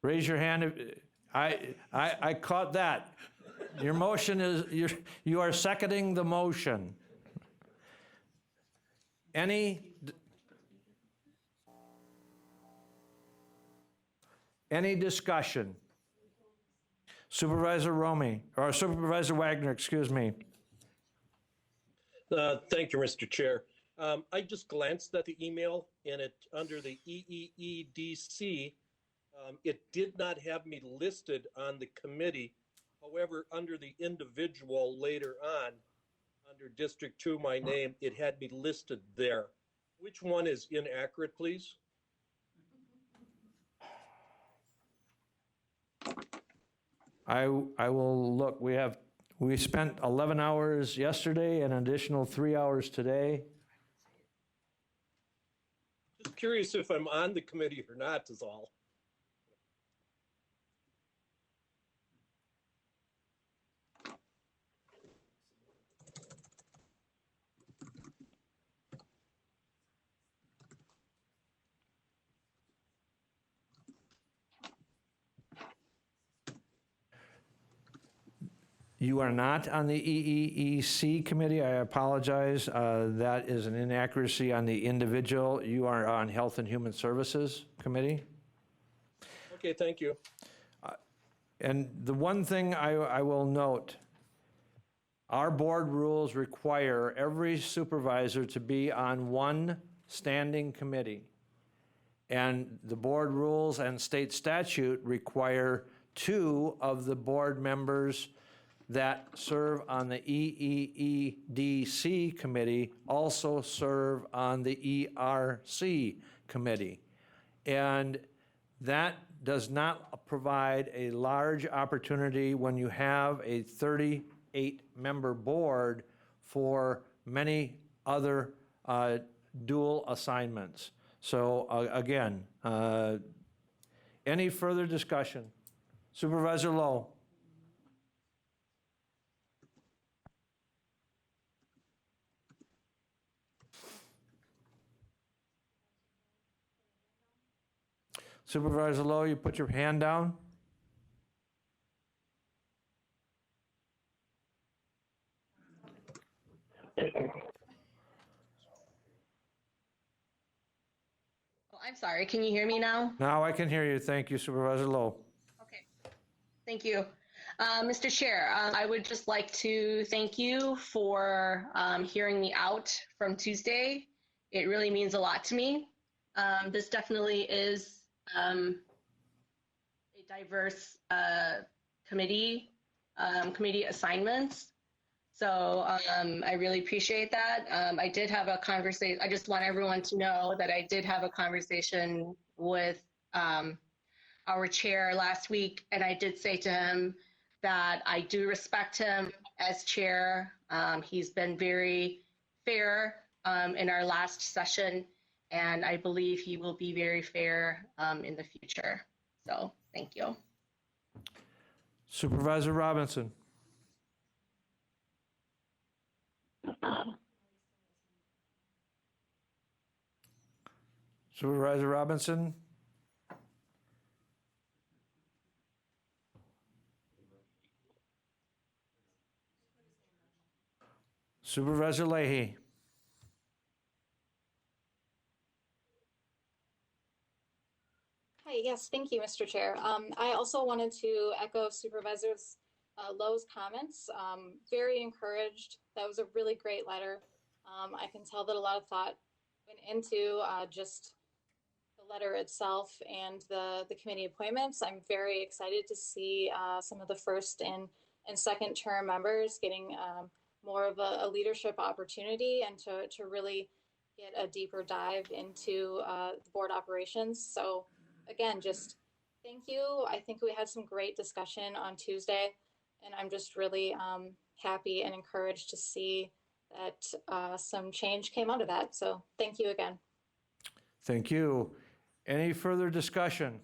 Raise your hand. I caught that. Your motion is, you are seconding the motion. Any discussion? Supervisor Romy, or Supervisor Wagner, excuse me. Thank you, Mr. Chair. I just glanced at the email, and under the EEEDC, It did not have me listed on the committee. However, under the individual later on, under District 2, my name, it had me listed there. Which one is inaccurate, please? I will look. We spent 11 hours yesterday and an additional 3 hours today. Just curious if I'm on the committee or not is all. You are not on the EEEC committee. I apologize. That is an inaccuracy on the individual. You are on Health and Human Services Committee. Okay, thank you. And the one thing I will note, our board rules require every supervisor to be on one standing committee. And the board rules and state statute require 2 of the board members that serve on the EEEDC committee also serve on the ERC committee. And that does not provide a large opportunity when you have a 38-member board for many other dual assignments. So again, any further discussion? Supervisor Lowe. Supervisor Lowe, you put your hand down. Oh, I'm sorry, can you hear me now? Now I can hear you. Thank you, Supervisor Lowe. Okay, thank you. Mr. Chair, I would just like to thank you for hearing me out from Tuesday. It really means a lot to me. This definitely is a diverse committee assignments. So I really appreciate that. I did have a conversation. I just want everyone to know that I did have a conversation with our chair last week, and I did say to him that I do respect him as chair. He's been very fair in our last session, and I believe he will be very fair in the future. So thank you. Supervisor Robinson. Supervisor Robinson. Supervisor Leahy. Hi, yes, thank you, Mr. Chair. I also wanted to echo Supervisors Lowe's comments. Very encouraged. That was a really great letter. I can tell that a lot of thought went into just the letter itself and the committee appointments. I'm very excited to see some of the first and second term members getting more of a leadership opportunity and to really get a deeper dive into the board operations. So again, just thank you. I think we had some great discussion on Tuesday, and I'm just really happy and encouraged to see that some change came out of that. So thank you again. Thank you. Any further discussion?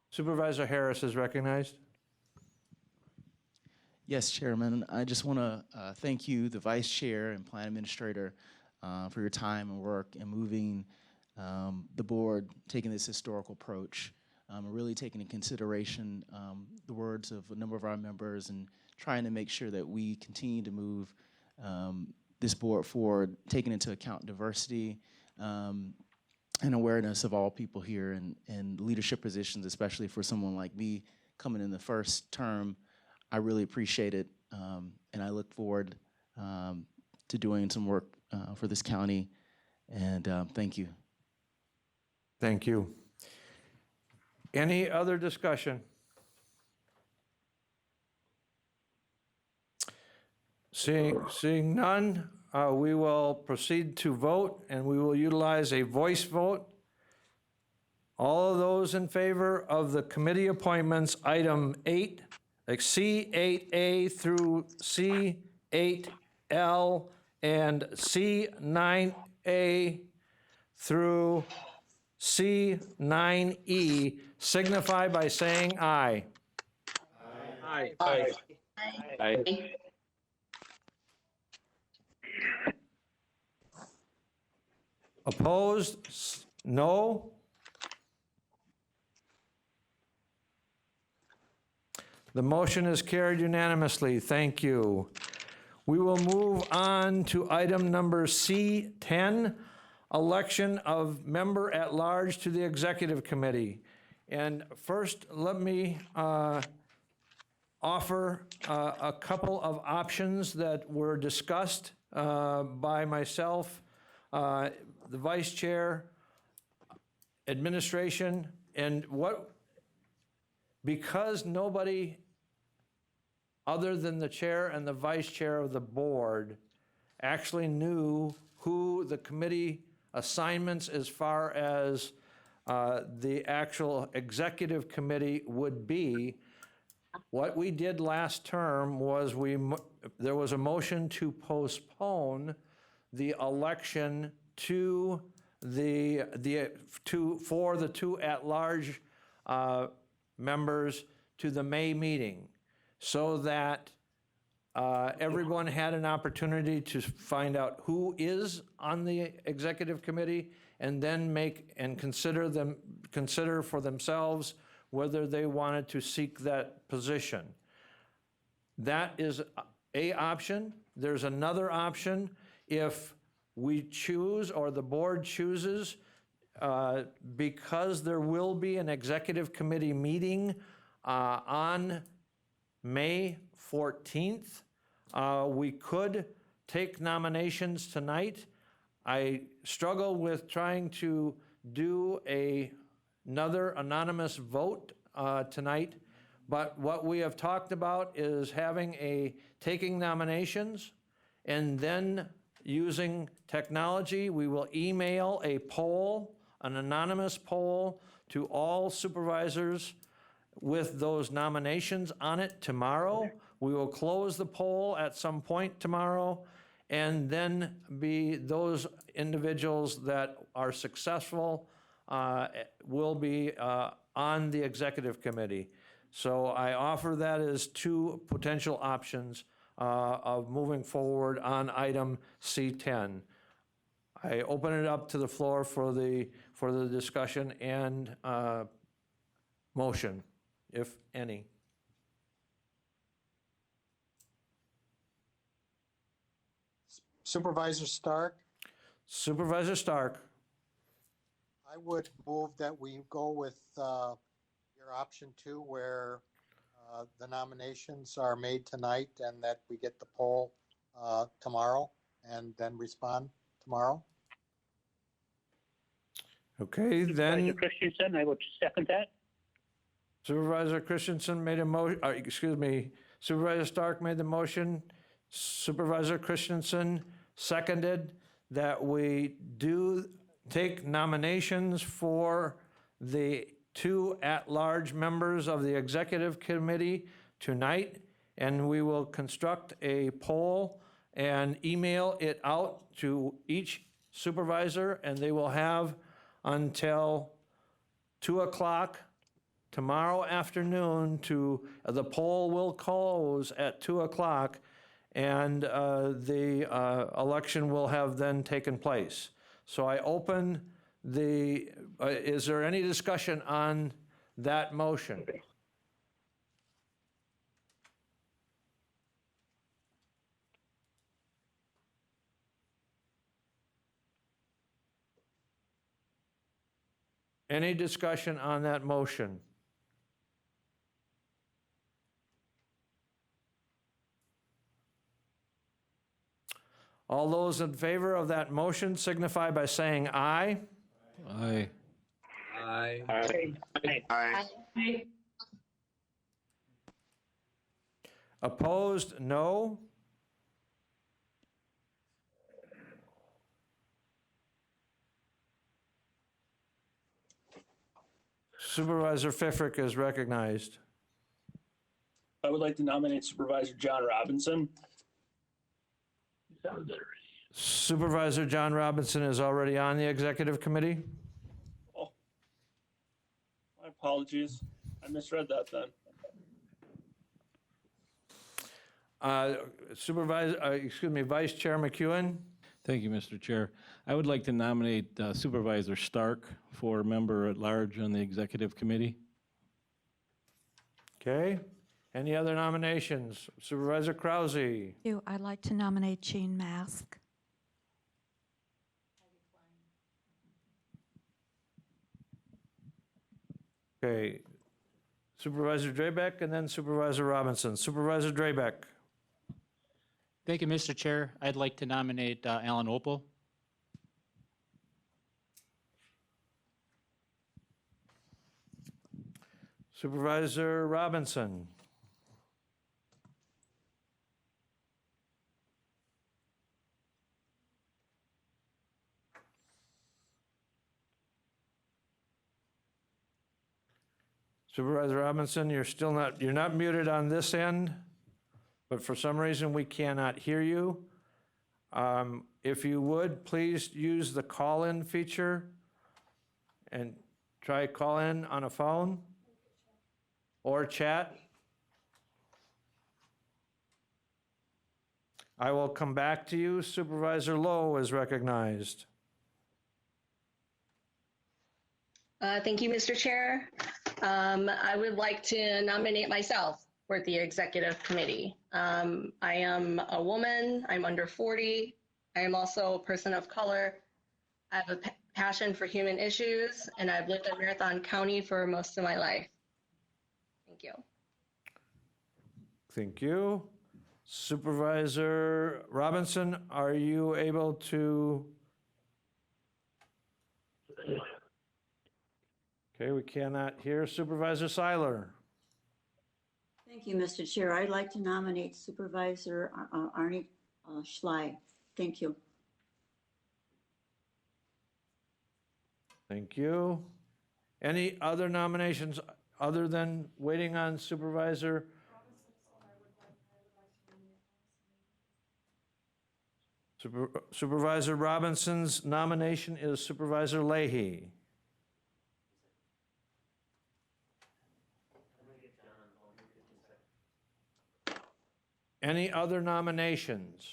Supervisor Harris is recognized. Yes, Chairman. I just want to thank you, the Vice Chair and Plan Administrator, for your time and work in moving the board, taking this historical approach, and really taking into consideration the words of a number of our members and trying to make sure that we continue to move this board forward, taking into account diversity and awareness of all people here in leadership positions, especially for someone like me coming in the first term. I really appreciate it. and I look forward to doing some work for this county. And thank you. Thank you. Any other discussion? Seeing none, we will proceed to vote, and we will utilize a voice vote. All of those in favor of the committee appointments, item 8, like C8A through C8L and C9A through C9E, signify by saying aye. Aye. Aye. Aye. Opposed? No. The motion is carried unanimously. Thank you. We will move on to item number C10, election of member at large to the executive committee. And first, let me offer a couple of options that were discussed by myself, the vice chair, administration, and because nobody other than the chair and the vice chair of the board actually knew who the committee assignments as far as the actual executive committee would be, what we did last term was there was a motion to postpone the election for the two at-large members to the May meeting, so that everyone had an opportunity to find out who is on the executive committee, and then consider for themselves whether they wanted to seek that position. That is a option. There's another option if we choose, or the board chooses, because there will be an executive committee meeting on May 14th. We could take nominations tonight. I struggle with trying to do another anonymous vote tonight, but what we have talked about is taking nominations, and then using technology, we will email a poll, an anonymous poll, to all supervisors with those nominations on it tomorrow. We will close the poll at some point tomorrow, and then those individuals that are successful will be on the executive committee. So I offer that as two potential options of moving forward on item C10. I open it up to the floor for the discussion and motion, if any. Supervisor Stark, Supervisor Stark. I would move that we go with your option 2, where the nominations are made tonight and that we get the poll tomorrow and then respond tomorrow. Okay, then Supervisor Christensen, I would second that. Supervisor Christensen made a motion, Supervisor Stark made the motion. Supervisor Christensen seconded that we do take nominations for the two at-large members of the executive committee tonight, and we will construct a poll and email it out to each supervisor, and they will have until 2 o'clock tomorrow afternoon the poll will close at 2 o'clock, and the election will have then taken place. So I open is there any discussion on that motion? Any discussion on that motion? All those in favor of that motion signify by saying aye. Aye. Aye. Aye. Opposed, no. Supervisor Pfeffrick is recognized. I would like to nominate Supervisor John Robinson. Supervisor John Robinson is already on the executive committee. Oh, my apologies. I misread that then. Vice Chair McEwen. Thank you, Mr. Chair. I would like to nominate Supervisor Stark for member at large on the executive committee. Okay. Any other nominations? Supervisor Krause. I'd like to nominate Jean Mask. Okay. Supervisor Drabeck and then Supervisor Robinson. Supervisor Drabeck. Thank you, Mr. Chair. I'd like to nominate Alan Opel. Supervisor Robinson. Supervisor Robinson, you're not muted on this end, but for some reason we cannot hear you. If you would, please use the call-in feature and try call in on a phone or chat. I will come back to you. Supervisor Lowe is recognized. Thank you, Mr. Chair. I would like to nominate myself for the executive committee. I am a woman. I'm under 40. I am also a person of color. I have a passion for human issues, and I've lived in Marathon County for most of my life. Thank you. Thank you. Supervisor Robinson, are you able to? Okay, we cannot hear. Supervisor Seiler. Thank you, Mr. Chair. I'd like to nominate Supervisor Arnie Schley. Thank you. Thank you. Any other nominations other than waiting on Supervisor? Supervisor Robinson's nomination is Supervisor Leahy. Any other nominations?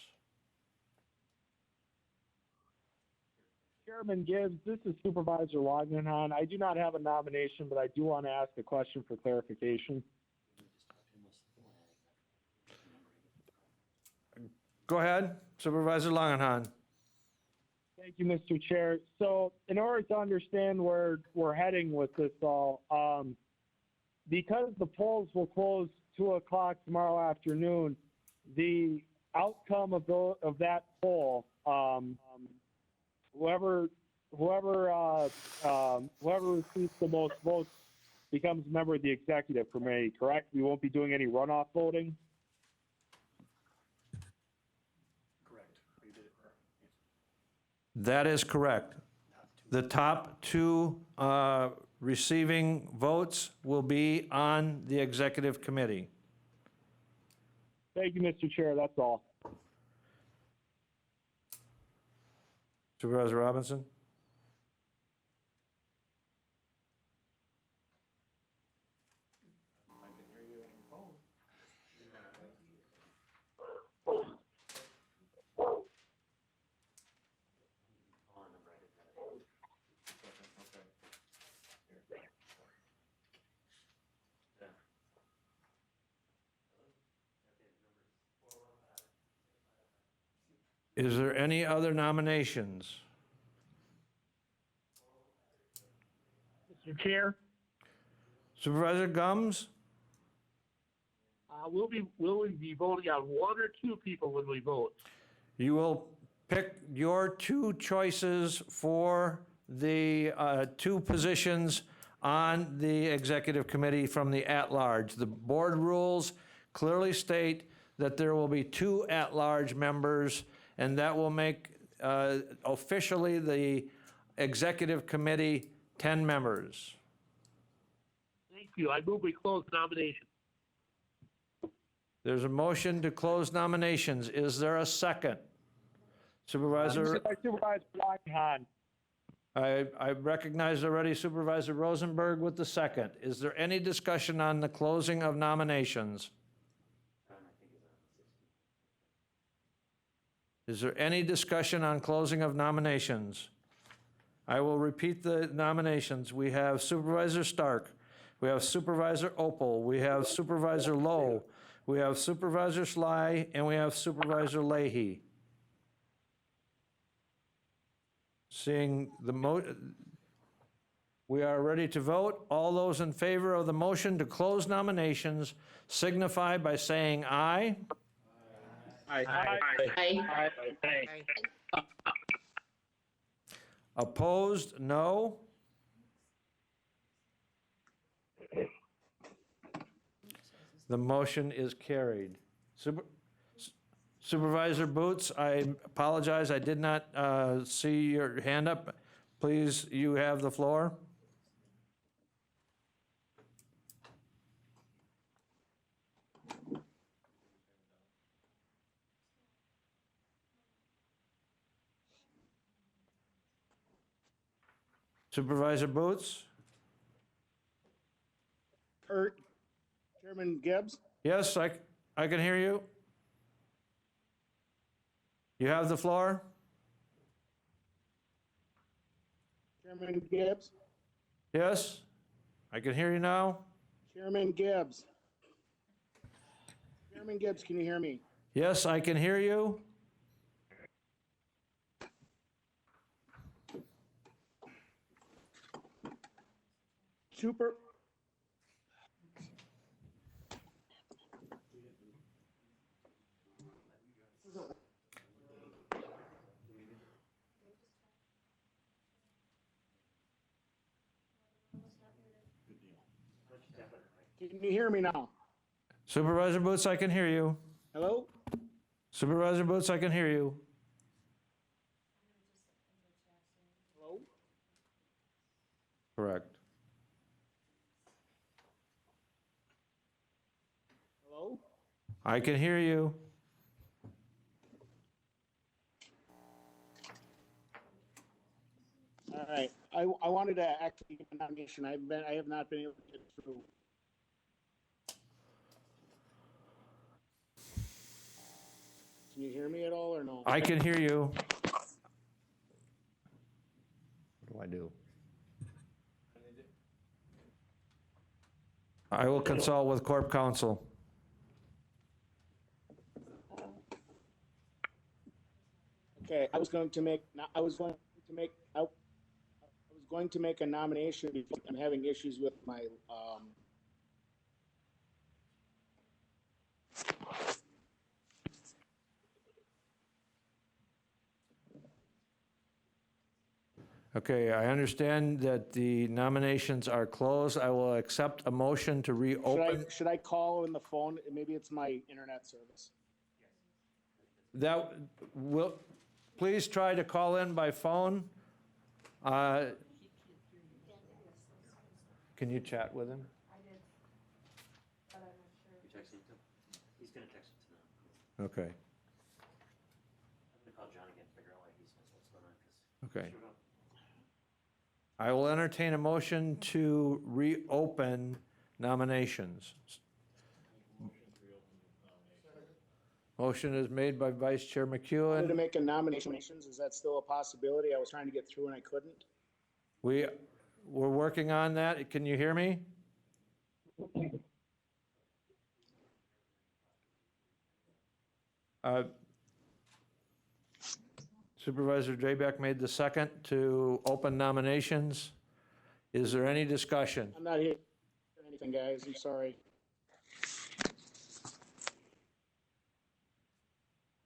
Chairman Gibbs, this is Supervisor Wagenhan. I do not have a nomination, but I do want to ask a question for clarification. Go ahead, Supervisor Langenhan. Thank you, Mr. Chair. So in order to understand where we're heading with this all, because the polls will close 2 o'clock tomorrow afternoon, the outcome of that poll, whoever receives the most votes becomes a member of the executive committee, correct? We won't be doing any runoff voting? That is correct. The top 2 receiving votes will be on the executive committee. Thank you, Mr. Chair. That's all. Supervisor Robinson? Is there any other nominations? Mr. Chair, Supervisor Gums? will we be voting on 1 or 2 people when we vote? You will pick your two choices for the two positions on the executive committee from the at-large. The board rules clearly state that there will be two at-large members, and that will make officially the executive committee 10 members. Thank you. I move we close nomination. There's a motion to close nominations. Is there a second? Supervisor, Supervisor Blackhand. I recognize already Supervisor Rosenberg with the second. Is there any discussion on the closing of nominations? Is there any discussion on closing of nominations? I will repeat the nominations. We have Supervisor Stark, we have Supervisor Opal, we have Supervisor Lowe, we have Supervisor Schley, and we have Supervisor Leahy. Seeing we are ready to vote. All those in favor of the motion to close nominations signify by saying aye. Aye. Aye. Aye. Opposed, no. The motion is carried. Supervisor Boots, I apologize, I did not see your hand up. Please, you have the floor. Supervisor Boots? Kurt, Chairman Gibbs? Yes, I can hear you. You have the floor? Chairman Gibbs? Yes, I can hear you now. Chairman Gibbs? Chairman Gibbs, can you hear me? Yes, I can hear you. Super. Can you hear me now? Supervisor Boots, I can hear you. Hello? Supervisor Boots, I can hear you. Hello? Correct. Hello? I can hear you. All right. I wanted to actually give a nomination. I have not been able to get through. Can you hear me at all or no? I can hear you. What do? I will consult with Corp Counsel. Okay, I was going to make a nomination because I'm having issues with my Okay, I understand that the nominations are closed. I will accept a motion to reopen. Should I call in the phone? Maybe it's my internet service. That will, please try to call in by phone. Can you chat with him? He's gonna text it to them. Okay, I'm gonna call John again, figure out why he's missed what's going on, 'cause okay. I will entertain a motion to reopen nominations. Motion is made by Vice Chair I wanted to McEwen. make a nomination. Is that still a possibility? I was trying to get through and I couldn't. We're working on that. Can you hear me? Supervisor Drabek made the second to open nominations. Is there any discussion? I'm not hearing anything, guys. I'm sorry.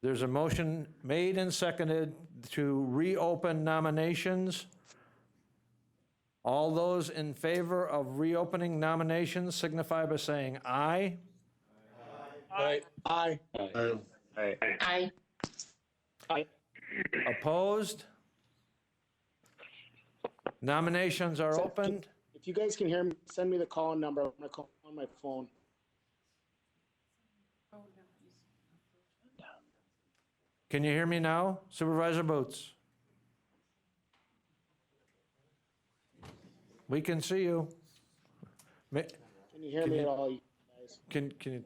There's a motion made and seconded to reopen nominations. All those in favor of reopening nominations signify by saying aye. Aye. Aye. Aye. Aye. Opposed? Nominations are opened. If you guys can hear me, send me the call number. I'm gonna call on my phone. Can you hear me now? Supervisor Boots? We can see you. Can you hear me at all, you guys? Can you?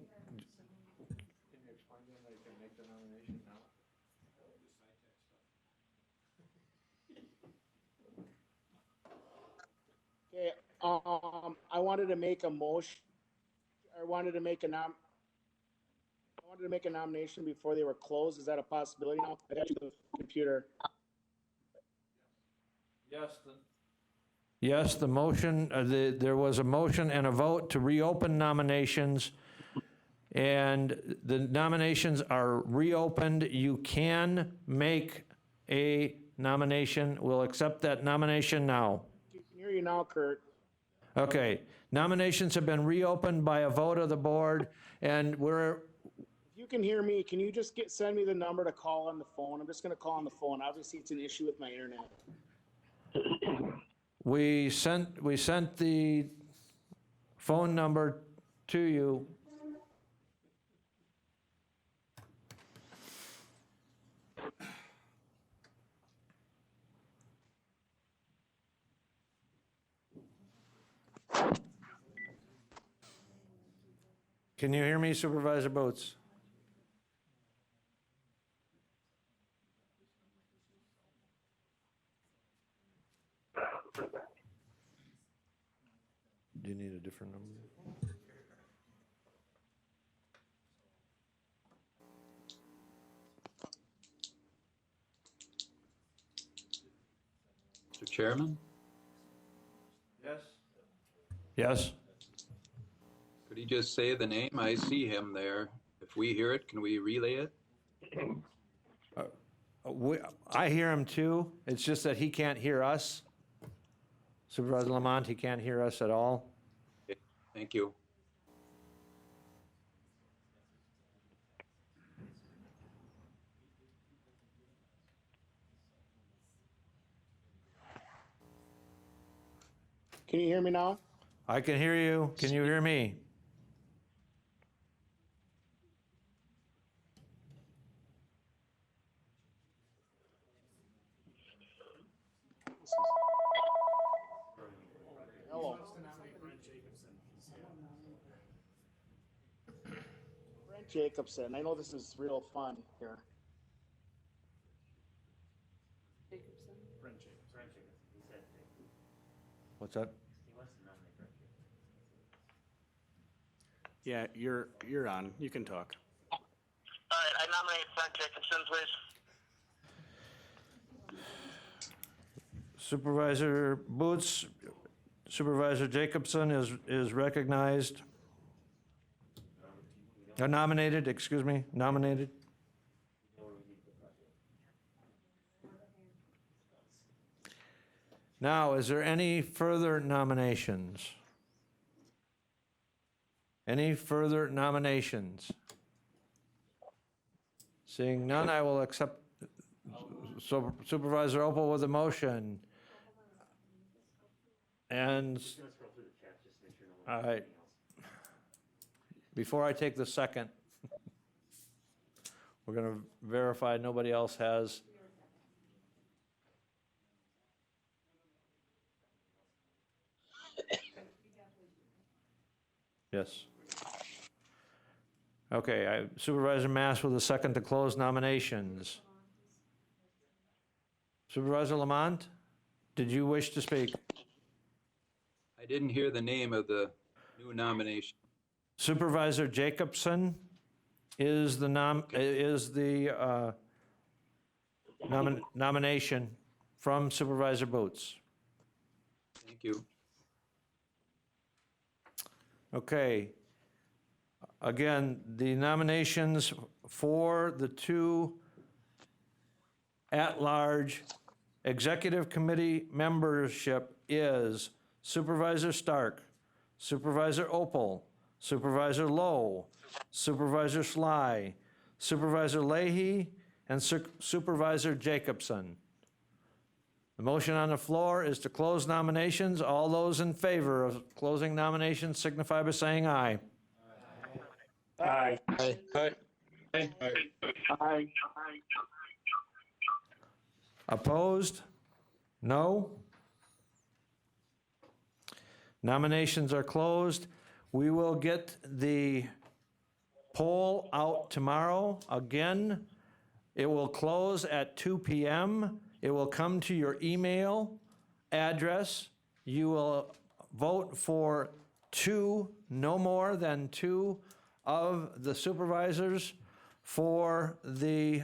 Okay, I wanted to make a motion. I wanted to make a nomination before they were closed. Is that a possibility now? I got you the computer. Yes, the motion, there was a motion and a vote to reopen nominations, and the nominations are reopened. You can make a nomination. We'll accept that nomination now. I can hear you now, Kurt. Okay, nominations have been reopened by a vote of the board, and If you can hear me, can you just send me the number to call on the phone? I'm just gonna call on the phone. Obviously, it's an issue with my internet. we sent the phone number to you. Can you hear me, Supervisor Boots? Do you need a different number? Mr. Chairman, Yes? could he just say the name? I see him there. If we hear it, can we relay it? I hear him too. It's just that he can't hear us. Supervisor Lamont, he can't hear us at all. Okay, thank you. Can you hear me now? I can hear you. Can you hear me? Hello. Brent Jacobson. I know this is real fun here. What's that? Yeah, you're on. You can talk. All right, I nominate Brent Jacobson, please. Supervisor Boots, Supervisor Jacobson is recognized. Nominated, excuse me, nominated. Now, is there any further nominations? Any further nominations? Seeing none, I will accept Supervisor Opal with a motion. And, all right. Before I take the second, we're going to verify nobody else has. Yes. Okay, Supervisor Mass with a second to close nominations. Supervisor Lamont, did you wish to speak? I didn't hear the name of the new nomination. Supervisor Jacobson is the nomination from Supervisor Boots. Thank you. Okay. again, the nominations for the two at-large executive committee membership is Supervisor Stark, Supervisor Opal, Supervisor Lowe, Supervisor Sly, Supervisor Leahy, and Supervisor Jacobson. The motion on the floor is to close nominations. All those in favor of closing nominations signify by saying aye. Aye. Aye. Aye. Aye. Opposed? No? Nominations are closed. We will get the poll out tomorrow. Again, it will close at 2 p.m. It will come to your email address. You will vote for two, no more than two of the supervisors for the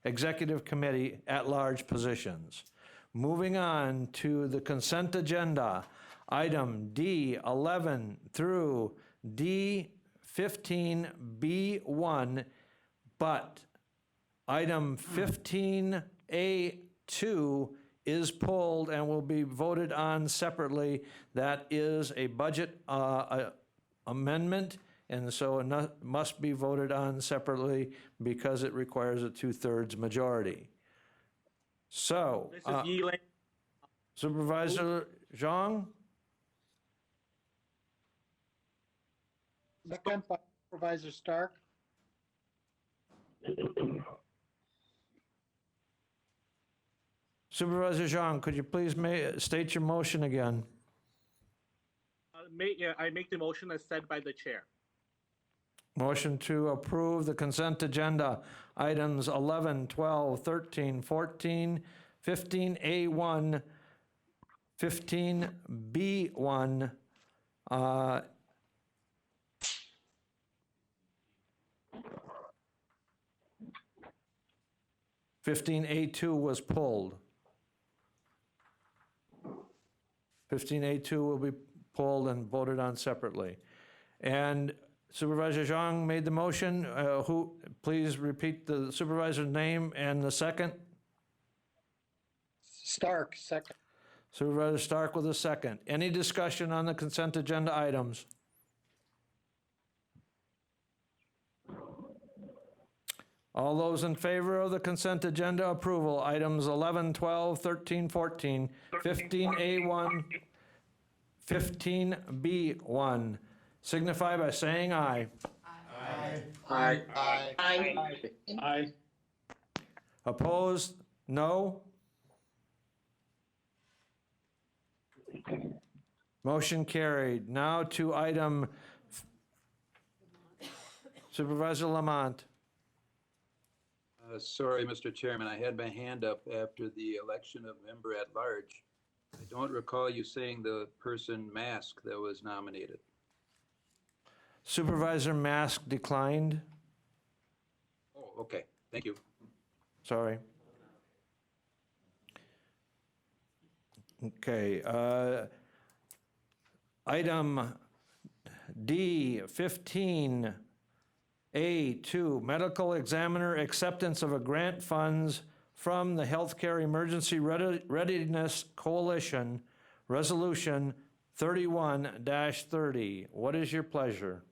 executive committee at-large positions. Moving on to the consent agenda, item D11 through D15B1, but item 15A2 is pulled and will be voted on separately. That is a budget amendment, and so it must be voted on separately because it requires a 2/3 majority. So, This is Yi Ling. Supervisor Zhang? Second by Supervisor Stark. Supervisor Zhang, could you please state your motion again? I make the motion as said by the chair. Motion to approve the consent agenda, items 11, 12, 13, 14, 15A1, 15B1, 15A2 was pulled. 15A2 will be pulled and voted on separately. And Supervisor Zhang made the motion. Who? Please repeat the supervisor's name and the second. Stark, second. Supervisor Stark with a second. Any discussion on the consent agenda items? All those in favor of the consent agenda approval, items 11, 12, 13, 14, 15A1, 15B1, signify by saying aye. Aye. Aye. Aye. Aye. Opposed? No? Motion carried. Now to item Supervisor Lamont. Sorry, Mr. Chairman, I had my hand up after the election of member at large. I don't recall you saying the person Mask that was nominated. Supervisor Mask declined. Oh, okay, thank you. Sorry. Okay. Item D15A2, medical examiner acceptance of a grant funds from the Healthcare Emergency Readiness Coalition, Resolution 31-30. What is your pleasure?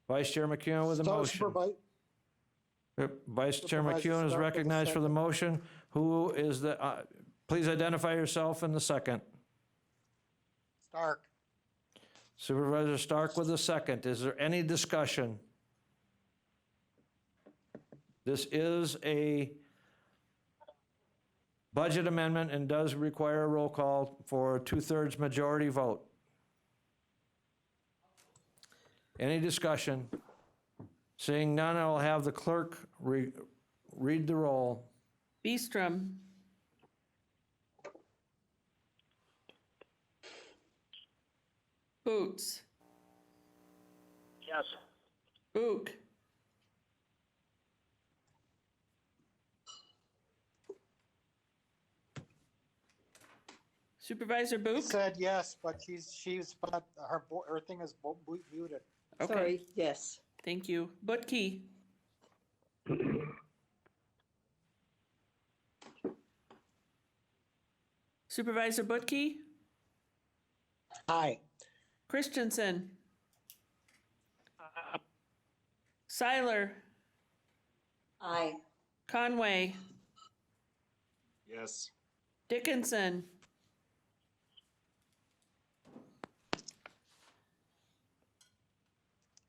Vice Chair McEwen with a motion. Vice Chair McEwen is recognized for the motion. Who is the, please identify yourself in the second. Stark. Supervisor Stark with a second. Is there any discussion? This is a budget amendment and does require a roll call for a 2/3 majority vote. Any discussion? Seeing none, I will have the clerk read the roll. Beestrom. Boots. Yes. Ook. Supervisor Book? Said yes, but but her thing is muted. Okay. Sorry, yes. Thank you. Butke? Supervisor Butke? Aye. Christensen? Seiler? Aye. Conway? Yes. Dickinson?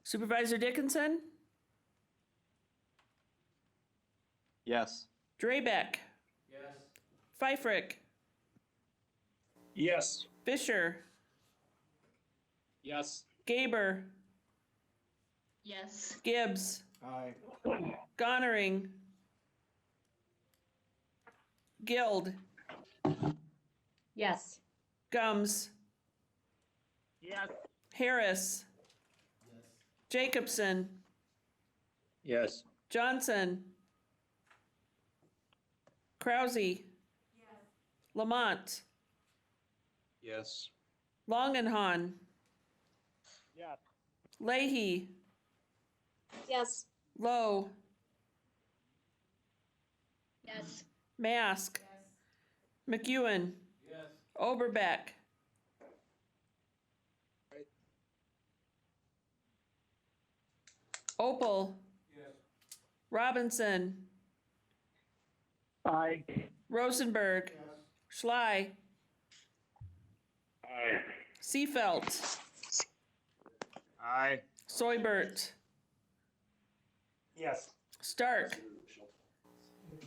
Supervisor Dickinson? Yes. Drabeck? Yes. Pfeifrick? Yes. Fisher? Yes. Gaber? Yes. Gibbs? Aye. Gonnering? Guild? Yes. Gums? Yes. Harris? Jacobson? Yes. Johnson? Krause? Lamont? Yes. Longenhahn? Yes. Leahy? Yes. Lowe? Yes. Mask? McEwen? Yes. Oberbeck? Opal? Yes. Robinson? Aye. Rosenberg? Schley? Aye. Seafelt? Aye. Soybert? Yes. Stark?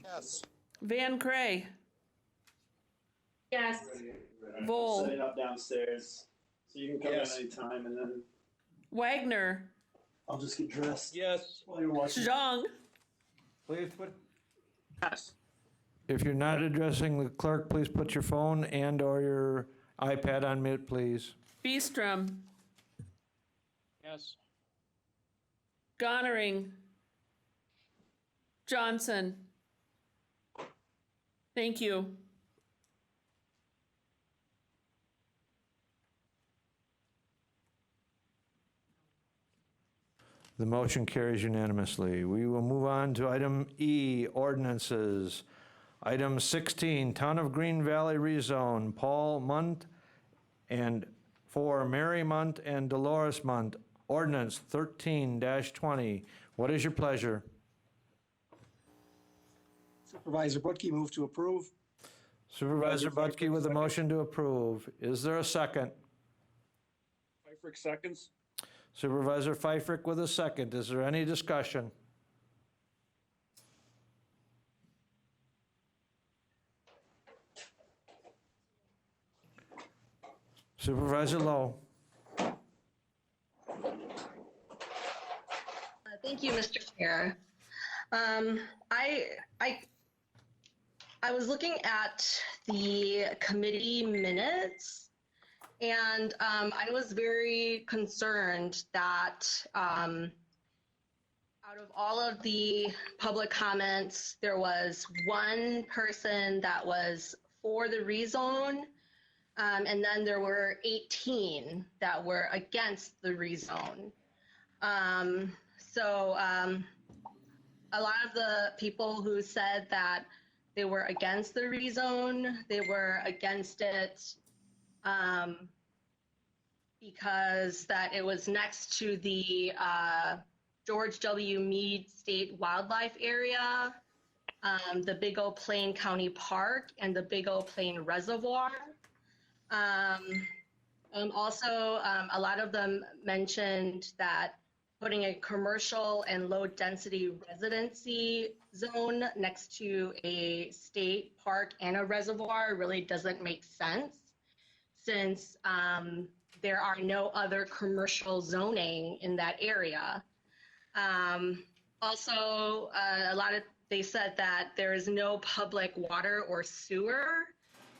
Yes. Van Cray? Yes. Vol? Setting up downstairs, so you can come Yes. in anytime, and then Wagner? I'll just get dressed Yes. while you're watching. Zhang? Please put, Yes. if you're not addressing the clerk, please put your phone and/or your iPad on mute, please. Beestrom? Yes. Gonnering? Johnson? Thank you. The motion carries unanimously. We will move on to item E, ordinances. Item 16, Town of Green Valley rezone, Paul Munt and for Mary Munt and Dolores Munt, ordinance 13-20. What is your pleasure? Supervisor Butke, move to approve. Supervisor Butke with a motion to approve. Is there a second? Pfeiffer seconds. Supervisor Pfeiffer with a second. Is there any discussion? Supervisor Lowe. Thank you, Mr. Chair. I was looking at the committee minutes, and I was very concerned that out of all of the public comments, there was one person that was for the rezone, and then there were 18 that were against the rezone. So a lot of the people who said that they were against the rezone, they were against it because that it was next to the George W. Meade State Wildlife Area, the Big O Plain County Park, and the Big O Plain Reservoir. Also, a lot of them mentioned that putting a commercial and low density residency zone next to a state park and a reservoir really doesn't make sense, since there are no other commercial zoning in that area. Also, they said that there is no public water or sewer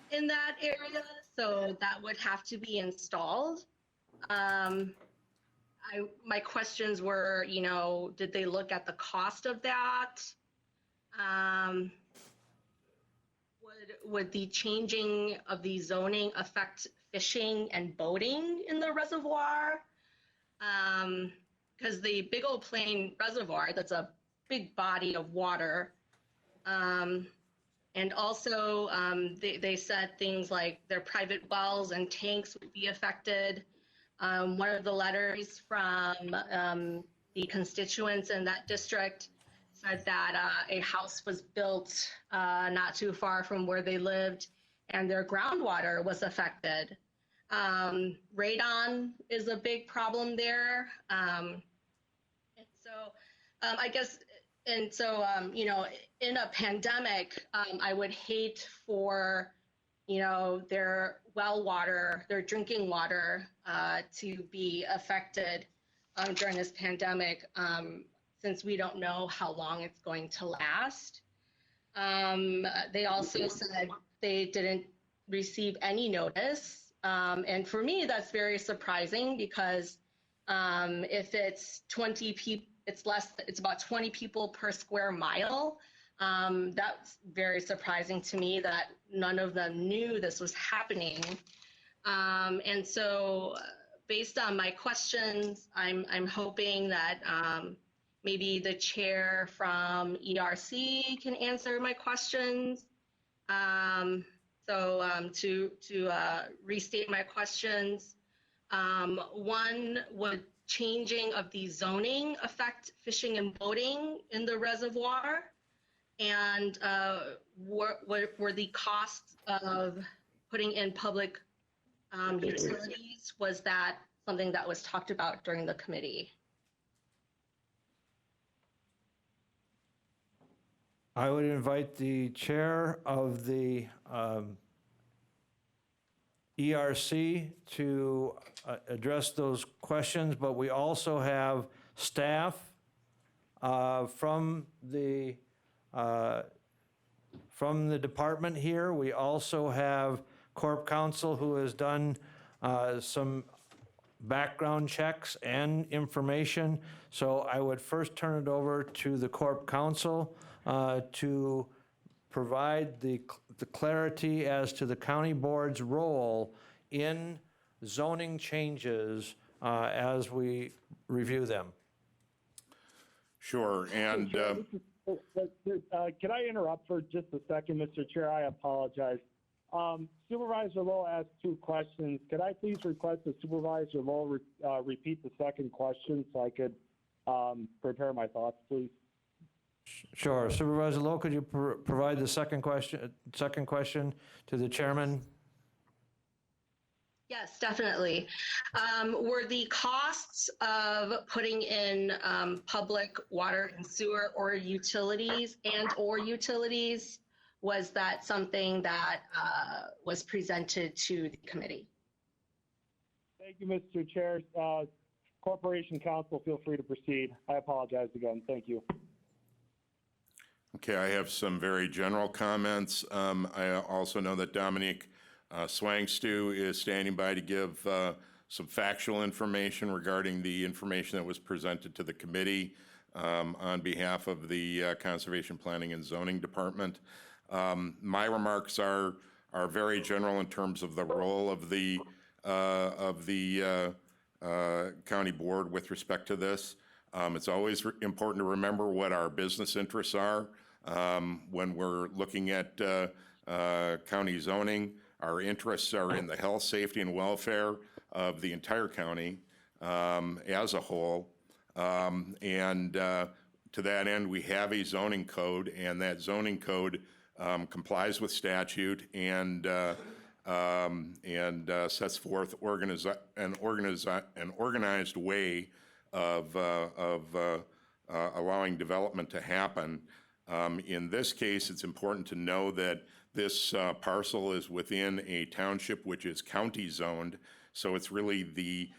in that area, so that would have to be installed. My questions were, did they look at the would the changing of the zoning affect fishing and boating in the reservoir? Because the Big Old Plain Reservoir, that's a big body of water. And also, they said things like their private wells and tanks would be affected. One of the letters from the constituents in that district said that a house was built not too far from where they lived, and their groundwater was affected. Radon is a big problem there. And so I guess, and so, you know, in a pandemic, I would hate for, you know, their well water, their drinking water to be affected during this pandemic, since we don't know how long it's going to last. They also said they didn't receive any notice. And for me, that's very surprising because if it's 20 people, it's about 20 people per square mile. That's very surprising to me that none of them knew this was happening. And so based on my questions, I'm hoping that maybe the chair from ERC can answer my questions. To restate my questions, one, would changing of the zoning affect fishing and boating in the reservoir? And were the costs of putting in public utilities, was that something that was talked about during the committee? I would invite the chair of the ERC to address those questions, but we also have staff from the department here. We also have Corp Counsel who has done some background checks and information. So I would first turn it over to the Corp Counsel to provide the clarity as to the county board's role in zoning changes as we review them. Sure, and can I interrupt for just a second, Mr. Chair? I apologize. Supervisor Lowe asked two questions. Could I please request that Supervisor Lowe repeat the second question so I could prepare my thoughts, please? Sure. Supervisor Lowe, could you provide the second question to the chairman? Yes, definitely. Were the costs of putting in public water and sewer or utilities was that something that was presented to the committee? Thank you, Mr. Chair. Corporation Counsel, feel free to proceed. I apologize again. Thank you. Okay, I have some very general comments. I also know that Dominique Swangstu is standing by to give some factual information regarding the information that was presented to the committee on behalf of the Conservation Planning and Zoning Department. My remarks are very general in terms of the role of the county board with respect to this. It's always important to remember what our business interests are when we're looking at county zoning. Our interests are in the health, safety, and welfare of the entire county as a whole. And to that end, we have a zoning code, and that zoning code complies with statute and sets forth an organized way of allowing development to happen. In this case, it's important to know that this parcel is within a township which is county zoned, so it's really the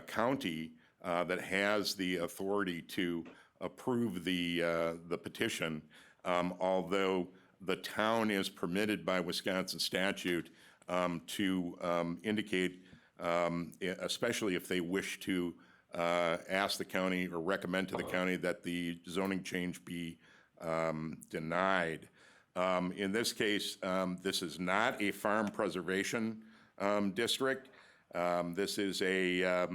county that has the authority to approve the petition, although the town is permitted by Wisconsin statute to indicate, especially if they wish to ask the county or recommend to the county that the zoning change be denied. In this case, this is not a farm preservation district. This is a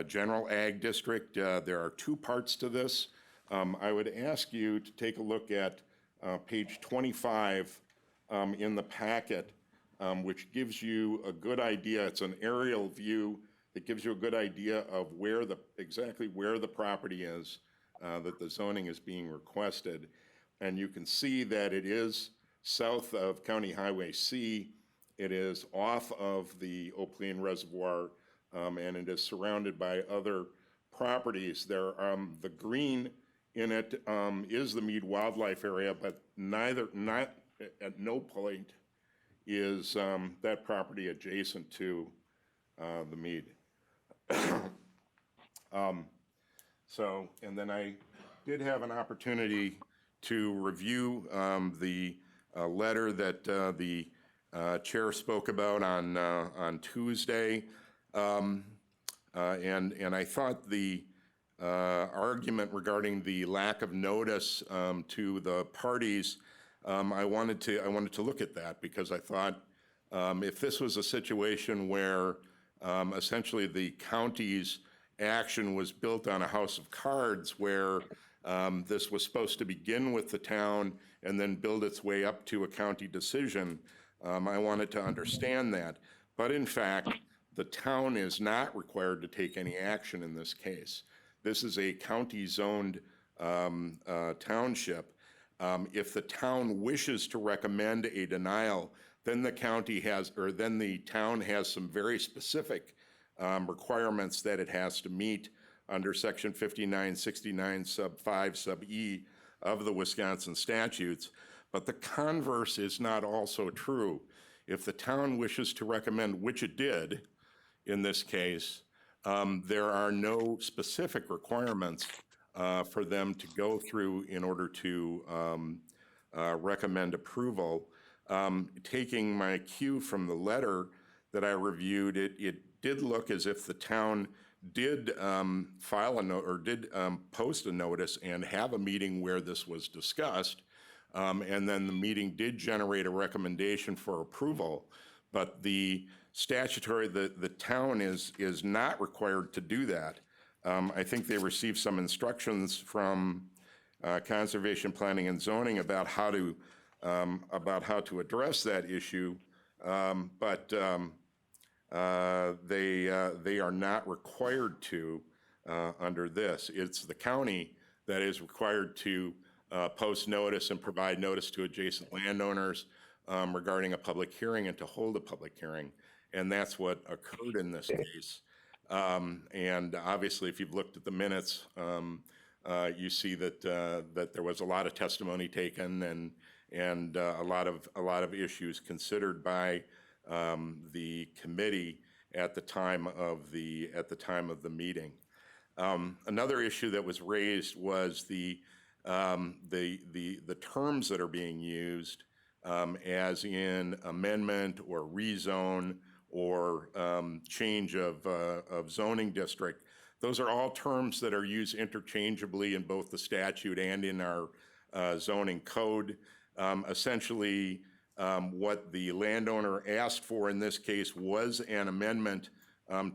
general ag district. There are two parts to this. I would ask you to take a look at page 25 in the packet, which gives you a good idea. It's an aerial view that gives you a good idea of exactly where the property is that the zoning is being requested. And you can see that it is south of County Highway C. It is off of the Oplean Reservoir, and it is surrounded by other properties. The green in it is the Mead Wildlife Area, but at no point is that property adjacent to the Mead. And then I did have an opportunity to review the letter that the chair spoke about on Tuesday, and I thought the argument regarding the lack of notice to the parties, I wanted to look at that, because I thought if this was a situation where essentially the county's action was built on a house of cards, where this was supposed to begin with the town and then build its way up to a county decision, I wanted to understand that. But in fact, the town is not required to take any action in this case. This is a county-zoned township. If the town wishes to recommend a denial, then the town has some very specific requirements that it has to meet under Section 5969 sub 5 sub E of the Wisconsin statutes. But the converse is not also true. If the town wishes to recommend, which it did in this case, there are no specific requirements for them to go through in order to recommend approval. Taking my cue from the letter that I reviewed, it did look as if the town did file a note, or did post a notice and have a meeting where this was discussed, and then the meeting did generate a recommendation for approval. But the town is not required to do that. I think they received some instructions from Conservation Planning and Zoning about how to address that issue, but they are not required to under this. It's the county that is required to post notice and provide notice to adjacent landowners regarding a public hearing and to hold a public hearing. And that's what occurred in this case. And obviously, if you've looked at the minutes, you see that there was a lot of testimony taken and a lot of issues considered by the committee at the time of the meeting. Another issue that was raised was the terms that are being used, as in amendment or rezone or change of zoning district. Those are all terms that are used interchangeably in both the statute and in our zoning code. Essentially, what the landowner asked for in this case was an amendment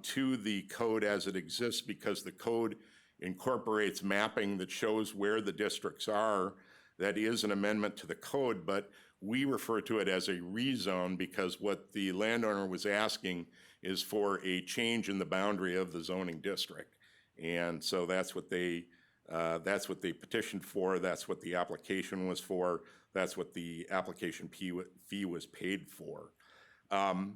to the code as it exists, because the code incorporates mapping that shows where the districts are. That is an amendment to the code, but we refer to it as a rezone because what the landowner was asking is for a change in the boundary of the zoning district. And so that's what they petitioned for. That's what the application was for. That's what the application fee was paid for. So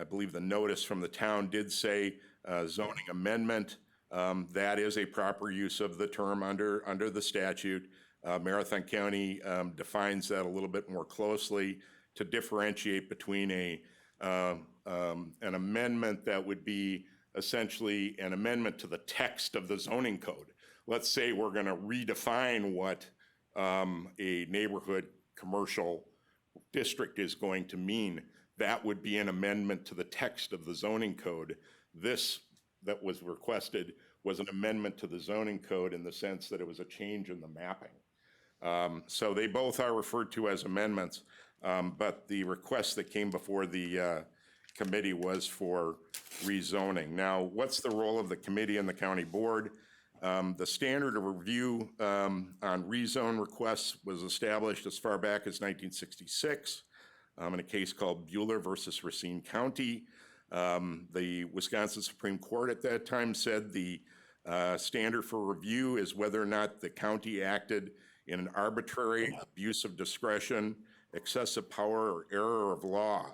I believe the notice from the town did say zoning amendment. That is a proper use of the term under the statute. Marathon County defines that a little bit more closely to differentiate between an amendment that would be essentially an amendment to the text of the zoning code. Let's say we're going to redefine what a neighborhood commercial district is going to mean. That would be an amendment to the text of the zoning code. This that was requested was an amendment to the zoning code in the sense that it was a change in the mapping. So they both are referred to as amendments, but the request that came before the committee was for rezoning. Now, what's the role of the committee and the county board? The standard of review on rezone requests was established as far back as 1966 in a case called Bueller versus Racine County. The Wisconsin Supreme Court at that time said the standard for review is whether or not the county acted in an arbitrary, abuse of discretion, excessive power, or error of law,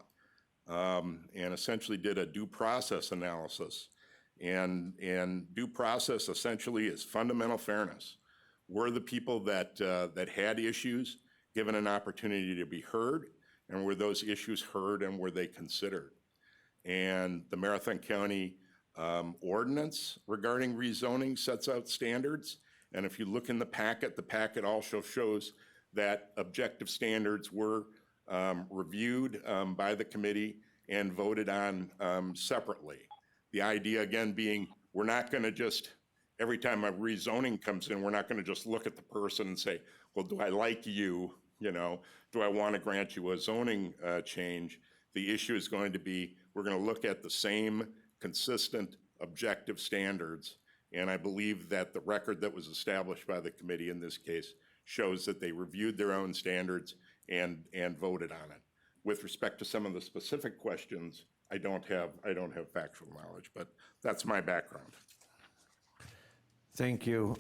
and essentially did a due process analysis. And due process essentially is fundamental fairness. Were the people that had issues given an opportunity to be heard, and were those issues heard and were they considered? And the Marathon County ordinance regarding rezoning sets out standards. And if you look in the packet also shows that objective standards were reviewed by the committee and voted on separately. The idea, again, being we're not going to just, every time a rezoning comes in, we're not going to just look at the person and say, well, do I like you? You know, do I want to grant you a zoning change? The issue is going to be, we're going to look at the same consistent objective standards. And I believe that the record that was established by the committee in this case shows that they reviewed their own standards and voted on it. With respect to some of the specific questions, I don't have factual knowledge, but that's my background. Thank you.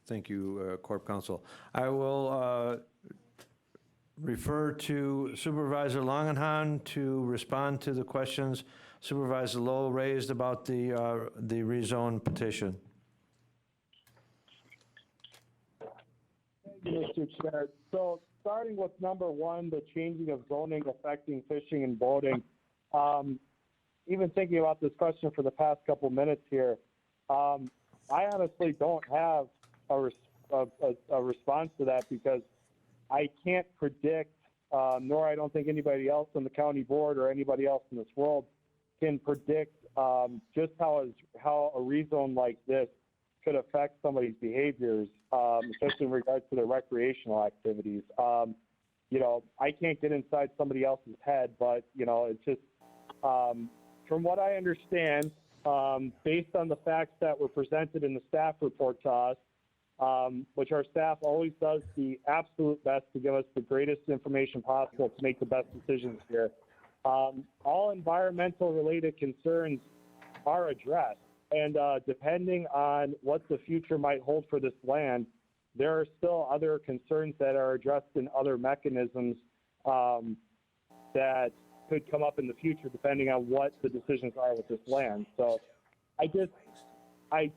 Thank you, Corp Counsel. I will refer to Supervisor Longenhan to respond to the questions Supervisor Lowe raised about the rezone petition. Thank you, Mr. Chair. So starting with number one, the changing of zoning affecting fishing and boating. Even thinking about this question for the past couple minutes here, I honestly don't have a response to that because I can't predict, nor I don't think anybody else on the county board or anybody else in this world can predict just how a rezone like this could affect somebody's behaviors, especially in regards to their recreational activities. You know, I can't get inside somebody else's head, but, you know, it's just, from what I understand, based on the facts that were presented in the staff report to us, which our staff always does the absolute best to give us the greatest information possible to make the best decisions here. All environmental related concerns are addressed. And depending on what the future might hold for this land, there are still other concerns that are addressed in other mechanisms that could come up in the future depending on what the decisions are with this land. So I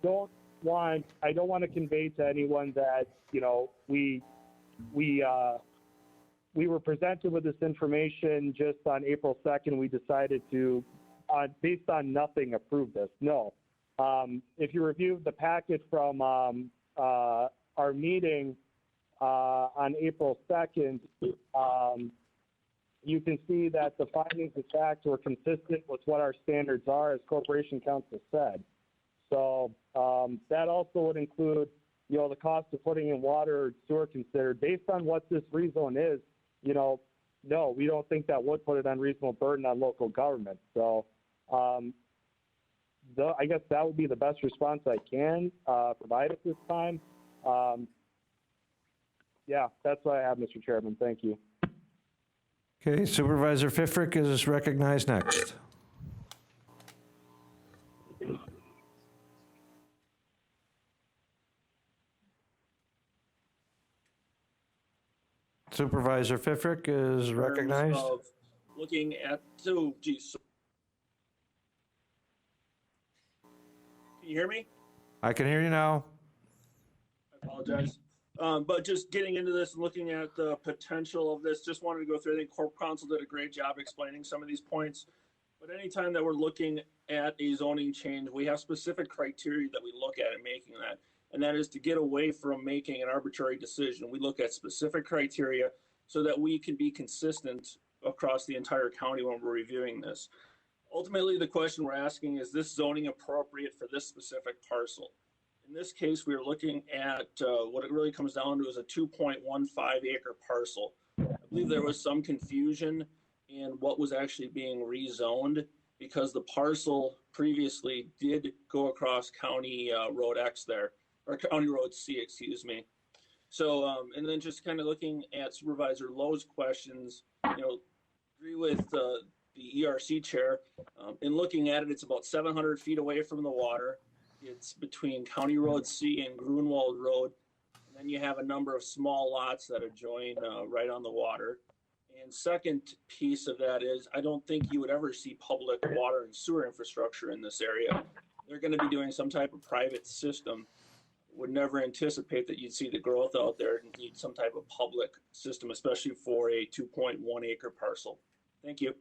don't want to convey to anyone that, you know, we were presented with this information just on April 2nd. We decided to, based on nothing, approve this. No. If you review the packet from our meeting on April 2nd, you can see that the findings of fact were consistent with what our standards are, as Corporation Counsel said. So that also would include, you know, the cost of putting in water or sewer considered. Based on what this rezone is, you know, no, we don't think that would put an unreasonable burden on local government. So I guess that would be the best response I can provide at this time. Yeah, that's what I have, Mr. Chairman. Thank you. Okay, Supervisor Pfeffrick is recognized next. Supervisor Pfeffrick is recognized. Looking at, so, geez. Can you hear me? I can hear you now. I apologize. But just getting into this and looking at the potential of this, just wanted to go through. I think Corp Counsel did a great job explaining some of these points. But anytime that we're looking at a zoning change, we have specific criteria that we look at in making that. And that is to get away from making an arbitrary decision. We look at specific criteria so that we can be consistent across the entire county when we're reviewing this. Ultimately, the question we're asking is this zoning appropriate for this specific parcel? In this case, we are looking at what it really comes down to is a 2.15 acre parcel. I believe there was some confusion in what was actually being rezoned because the parcel previously did go across County Road X there, or County Road C, excuse me. So, and then just kind of looking at Supervisor Lowe's questions, agree with the ERC chair. In looking at it, it's about 700 feet away from the water. It's between County Road C and Grunwald Road. And then you have a number of small lots that adjoin right on the water. And second piece of that is, I don't think you would ever see public water and sewer infrastructure in this area. They're going to be doing some type of private system. Would never anticipate that you'd see the growth out there and need some type of public system, especially for a 2.1 acre parcel. Thank you.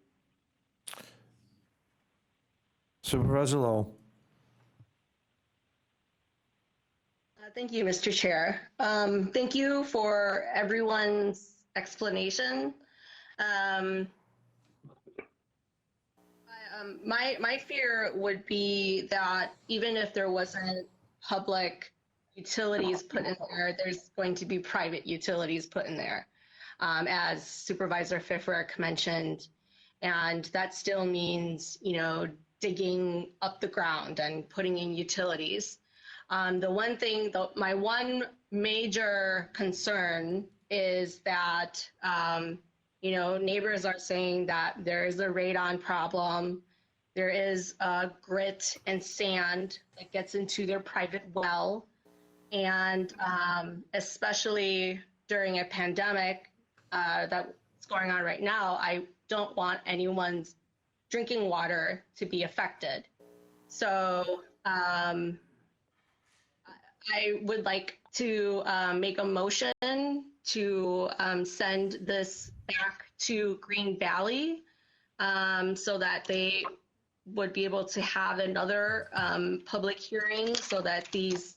Supervisor Lowe. Thank you, Mr. Chair. Thank you for everyone's explanation. My fear would be that even if there wasn't public utilities put in there, there's going to be private utilities put in there, as Supervisor Fifrick mentioned. And that still means, digging up the ground and putting in utilities. My one major concern is that, neighbors are saying that there is a radon problem. There is grit and sand that gets into their private well. And especially during a pandemic that's going on right now, I don't want anyone's drinking water to be affected. So I would like to make a motion to send this back to Green Valley so that they would be able to have another public hearing so that these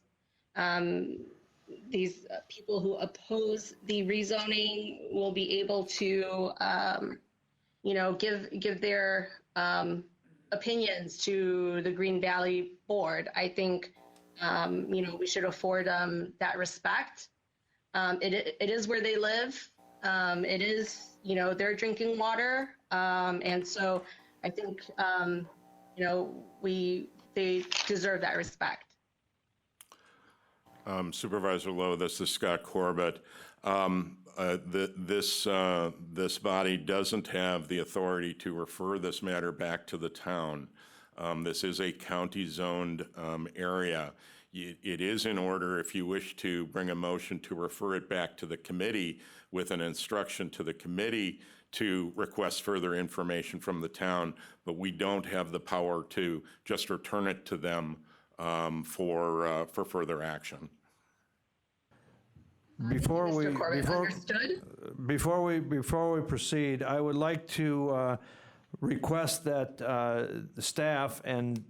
people who oppose the rezoning will be able to, give their opinions to the Green Valley Board. I think, we should afford them that respect. It is where they live. It is, their drinking water. And so I think, they deserve that respect. Supervisor Lowe, this is Scott Corbett. This body doesn't have the authority to refer this matter back to the town. This is a county-zoned area. It is in order, if you wish to bring a motion to refer it back to the committee with an instruction to the committee to request further information from the town, but we don't have the power to just return it to them for further action. Before we proceed, I would like to request that the staff and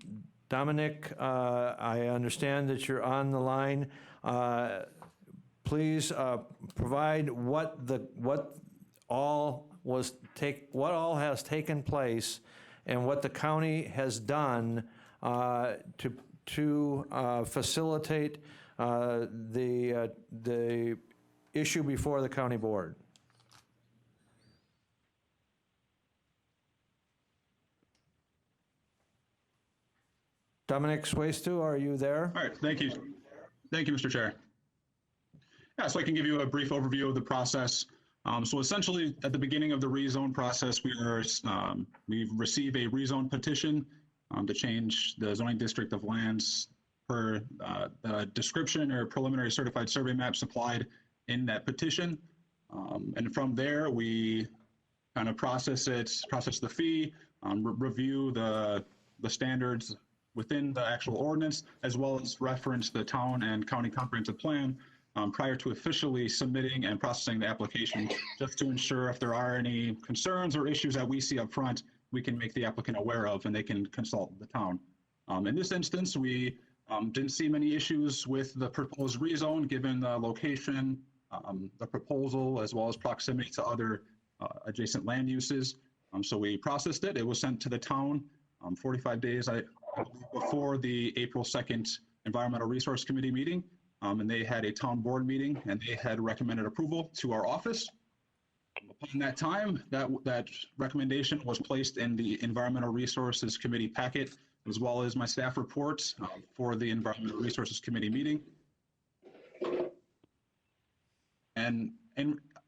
Dominic, I understand that you're on the line. Please provide what all has taken place and what the county has done to facilitate the issue before the county board. Dominic Swaystu, are you there? All right, thank you. Thank you, Mr. Chair. Yeah, so I can give you a brief overview of the process. So essentially, at the beginning of the rezone process, we've received a rezone petition to change the zoning district of lands per the description or preliminary certified survey map supplied in that petition. And from there, we kind of process the fee, review the standards within the actual ordinance, as well as reference the town and county comprehensive plan prior to officially submitting and processing the application, just to ensure if there are any concerns or issues that we see up front, we can make the applicant aware of and they can consult the town. In this instance, we didn't see many issues with the proposed rezone given the location, the proposal, as well as proximity to other adjacent land uses. So we processed it. It was sent to the town. 45 days before the April 2nd Environmental Resource Committee meeting. And they had a town board meeting and they had recommended approval to our office. Upon that time, that recommendation was placed in the Environmental Resources Committee packet, as well as my staff reports for the Environmental Resources Committee meeting. And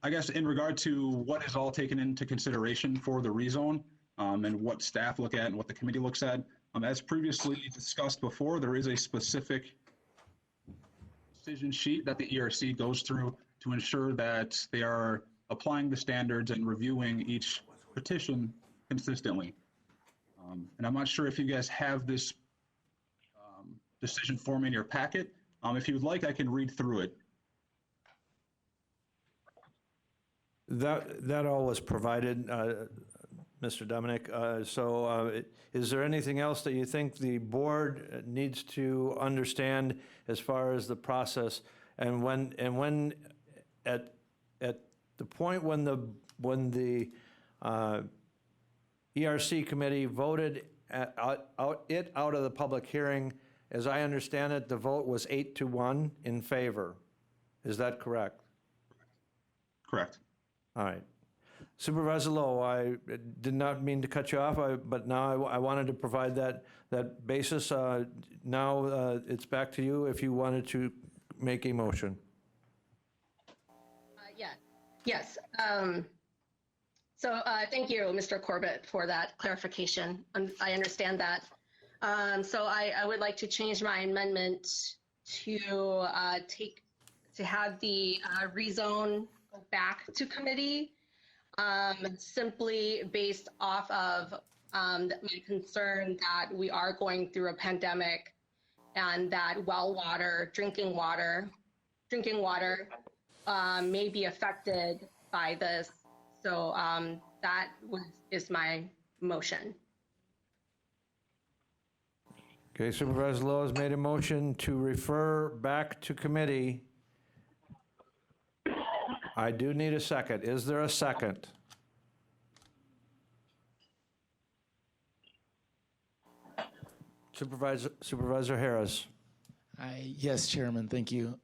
I guess in regard to what is all taken into consideration for the rezone and what staff look at and what the committee looks at, as previously discussed before, there is a specific decision sheet that the ERC goes through to ensure that they are applying the standards and reviewing each petition consistently. And I'm not sure if you guys have this decision form in your packet. If you would like, I can read through it. That all was provided, Mr. Dominic. Is there anything else that you think the board needs to understand as far as the process? And when at the point when the ERC committee voted out of the public hearing, as I understand it, the vote was 8-1 in favor. Is that correct? Correct. All right. Supervisor Lowe, I did not mean to cut you off, but now I wanted to provide that basis. Now it's back to you if you wanted to make a motion. Yes. Thank you, Mr. Corbett, for that clarification. I understand that. So I would like to change my amendment to have the rezone go back to committee, simply based off of my concern that we are going through a pandemic and that well water, drinking water may be affected by this. So that is my motion. Okay, Supervisor Lowe has made a motion to refer back to committee. I do need a second. Is there a second? Supervisor Harris. Yes, Chairman, thank you.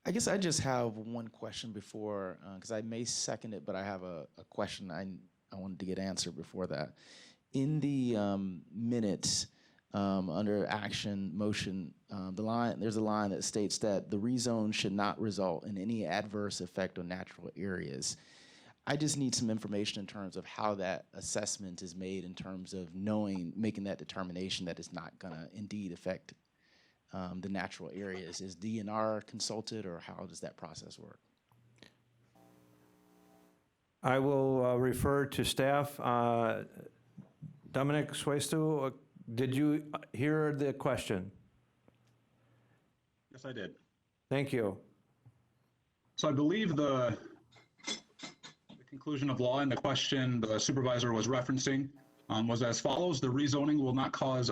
I guess I just have one question before, because I may second it, but I have a question I wanted to get answered before that. In the minutes, under action motion, there's a line that states that the rezone should not result in any adverse effect on natural areas. I just need some information in terms of how that assessment is made in terms of making that determination that it's not gonna indeed affect the natural areas. Is DNR consulted, or how does that process work? I will refer to staff. Dominic Suesto, did you hear the question? Yes, I did. Thank you. So I believe the conclusion of law in the question the supervisor was referencing was as follows: the rezoning will not cause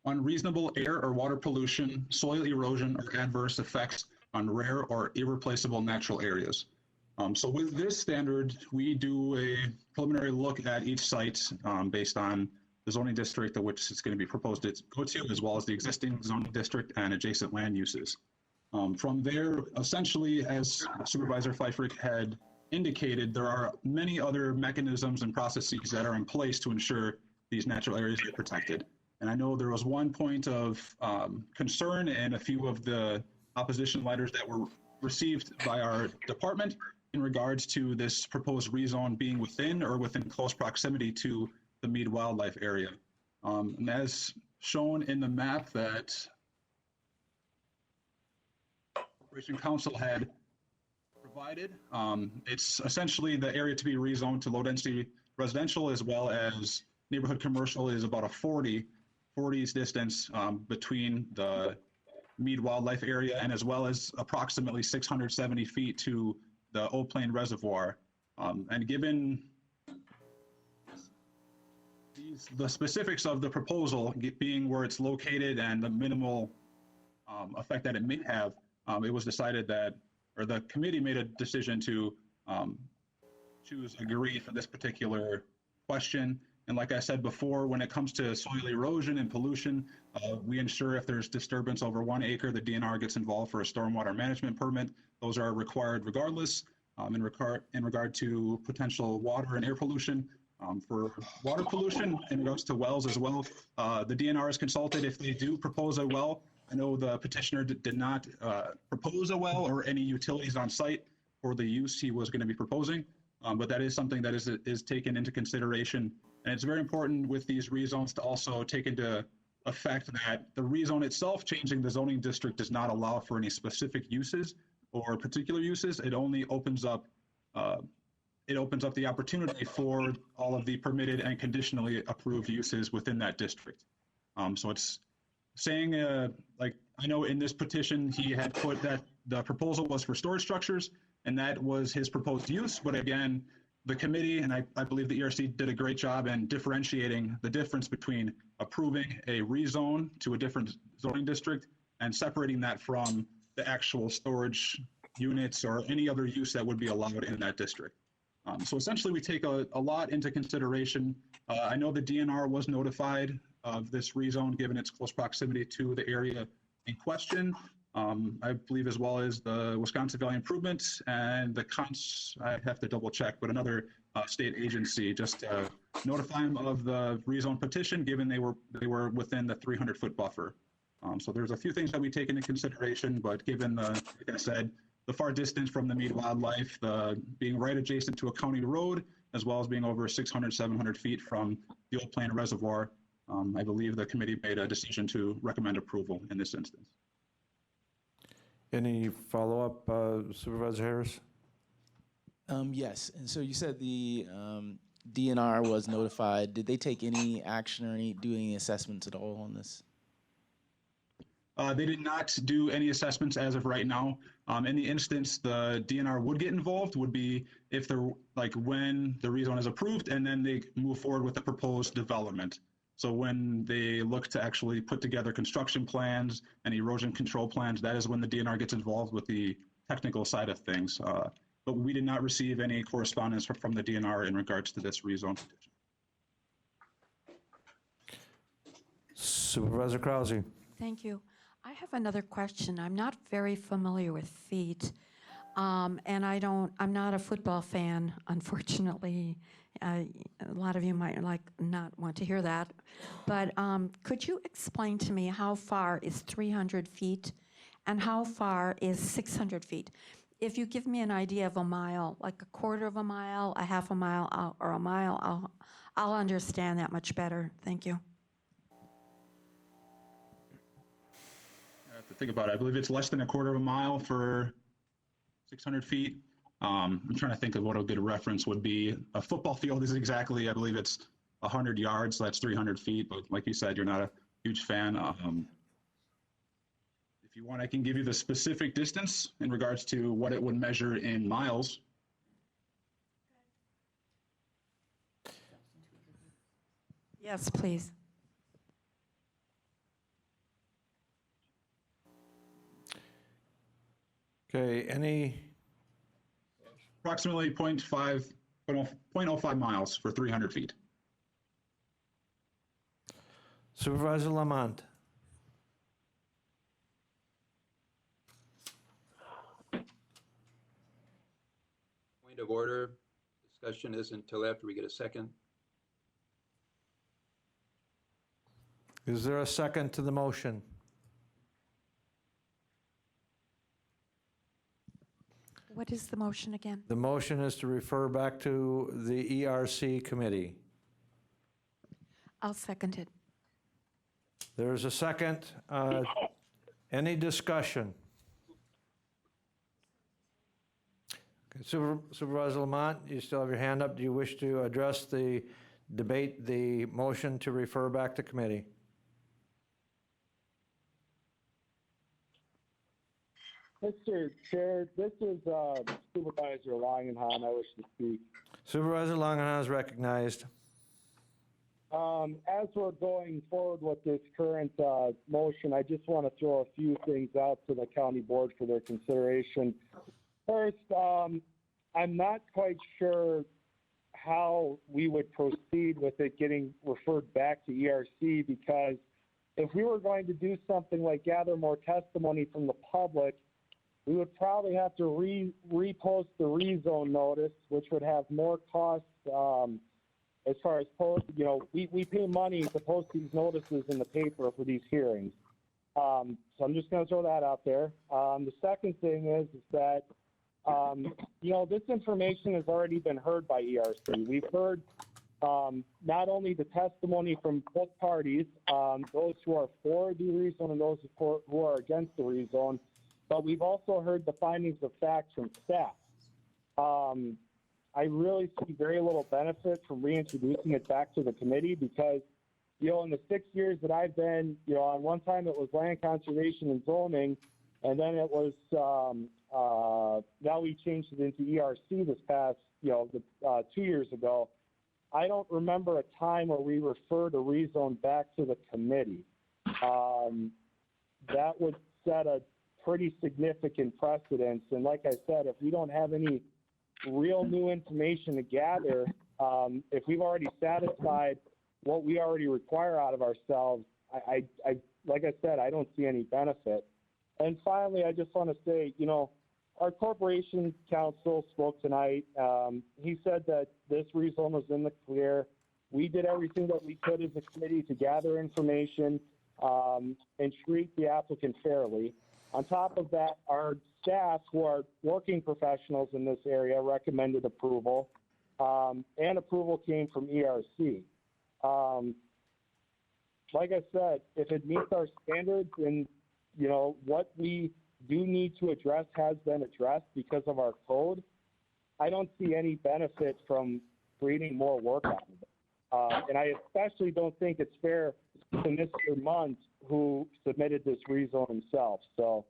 unreasonable air or water pollution, soil erosion, or adverse effects on rare or irreplaceable natural areas. So with this standard, we do a preliminary look at each site based on the zoning district of which it's going to be proposed to go to, as well as the existing zoning district and adjacent land uses. From there, essentially, as Supervisor Pfeiffer had indicated, there are many other mechanisms and processes that are in place to ensure these natural areas get protected. And I know there was one point of concern in a few of the opposition letters that were received by our department in regards to this proposed rezone being within or within close proximity to the Mead Wildlife Area. And as shown in the map that Corporation Council had provided, it's essentially the area to be rezoned to low density residential as well as neighborhood commercial is about a 40's distance between the Mead Wildlife Area and as well as approximately 670 feet to the Old Plain Reservoir. And given the specifics of the proposal being where it's located and the minimal effect that it may have, it was decided that, or the committee made a decision to choose agree for this particular question. And like I said before, when it comes to soil erosion and pollution, we ensure if there's disturbance over 1 acre, the DNR gets involved for a stormwater management permit. Those are required regardless. In regard to potential water and air pollution, for water pollution in regards to wells as well, the DNR is consulted if they do propose a well. I know the petitioner did not propose a well or any utilities on site for the use he was going to be proposing, but that is something that is taken into consideration. And it's very important with these rezones to also take into effect that the rezone itself, changing the zoning district, does not allow for any specific uses or particular uses. It only opens up the opportunity for all of the permitted and conditionally approved uses within that district. So it's saying, like, I know in this petition, he had put that the proposal was for storage structures, and that was his proposed use. But again, the committee, and I believe the ERC did a great job in differentiating the difference between approving a rezone to a different zoning district and separating that from the actual storage units or any other use that would be allowed in that district. So essentially, we take a lot into consideration. I know the DNR was notified of this rezone given its close proximity to the area in question. I believe as well as the Wisconsin Valley Improvements and the I have to double check, but another state agency just notify them of the rezone petition given they were within the 300-foot buffer. So there's a few things that we take into consideration, but given the, like I said, the far distance from the Mead Wildlife, being right adjacent to a county road, as well as being over 600, 700 feet from the old plant reservoir, I believe the committee made a decision to recommend approval in this instance. Any follow-up, Supervisor Harris? Yes, and so you said the DNR was notified. Did they take any action or do any assessments at all on this? They did not do any assessments as of right now. In the instance the DNR would get involved would be if when the rezone is approved and then they move forward with the proposed development. So when they look to actually put together construction plans and erosion control plans, that is when the DNR gets involved with the technical side of things. But we did not receive any correspondence from the DNR in regards to this rezone petition. Supervisor Krause. Thank you. I have another question. I'm not very familiar with feet, and I'm not a football fan, unfortunately. A lot of you might not want to hear that, but could you explain to me how far is 300 feet and how far is 600 feet? If you give me an idea of a mile, like a quarter of a mile, a half a mile, or a mile, I'll understand that much better. Thank you. I have to think about it. I believe it's less than a quarter of a mile for 600 feet. I'm trying to think of what a good reference would be. A football field is exactly, I believe it's 100 yards, so that's 300 feet. But like you said, you're not a huge fan. If you want, I can give you the specific distance in regards to what it would measure in miles. Yes, please. Okay, any? Approximately 0.05 miles for 300 feet. Supervisor Lamont. Point of order. Discussion is until after we get a second. Is there a second to the motion? What is the motion again? The motion is to refer back to the ERC committee. I'll second it. There's a second. Any discussion? Okay, Supervisor Lamont, you still have your hand up. Do you wish to address the debate, the motion to refer back to committee? Mr. Chair, this is Supervisor Langenhahn. I wish to speak. Supervisor Langenhahn is recognized. As we're going forward with this current motion, I just want to throw a few things out to the county board for their consideration. First, I'm not quite sure how we would proceed with it getting referred back to ERC, because if we were going to do something like gather more testimony from the public, we would probably have to repost the rezone notice, which would have more costs as far as we pay money to post these notices in the paper for these hearings. So I'm just going to throw that out there. The second thing is that this information has already been heard by ERC. We've heard not only the testimony from both parties, those who are for the rezone and those who are against the rezone, but we've also heard the findings of facts from staff. I really see very little benefit from reintroducing it back to the committee because, in the 6 years that I've been, on one time it was land conservation and zoning, and then it was, now we changed it into ERC this past, 2 years ago. I don't remember a time where we referred a rezone back to the committee. That would set a pretty significant precedence. And like I said, if we don't have any real new information to gather, if we've already satisfied what we already require out of ourselves, I like I said, I don't see any benefit. And finally, I just want to say, our corporation counsel spoke tonight. He said that this rezone was in the clear. We did everything that we could as a committee to gather information and treat the applicant fairly. On top of that, our staff, who are working professionals in this area, recommended approval, and approval came from ERC. Like I said, if it meets our standards and, what we do need to address has been addressed because of our code, I don't see any benefit from creating more work on it. And I especially don't think it's fair to Mr. Munt, who submitted this rezone himself. So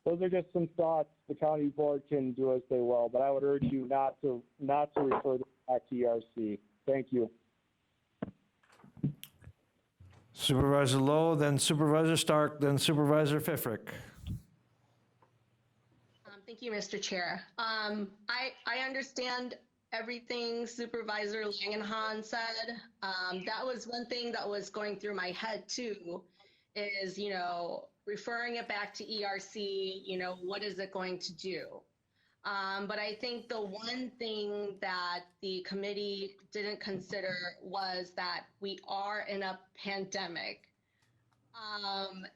those are just some thoughts. The county board can do as they will, but I would urge you not to refer this back to ERC. Thank you. Supervisor Lowe, then Supervisor Stark, then Supervisor Pfeffrick. Thank you, Mr. Chair. I understand everything Supervisor Langenhahn said. That was one thing that was going through my head too, is, referring it back to ERC, what is it going to do? But I think the one thing that the committee didn't consider was that we are in a pandemic,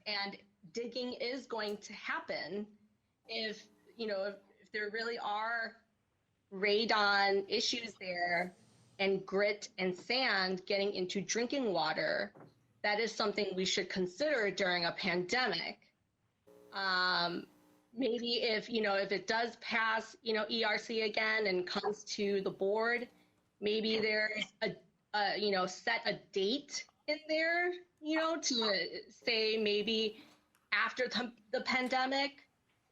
and digging is going to happen if there really are radon issues there and grit and sand getting into drinking water. That is something we should consider during a pandemic. Maybe if it does pass, ERC again and comes to the board, maybe there's set a date in there, to say maybe after the pandemic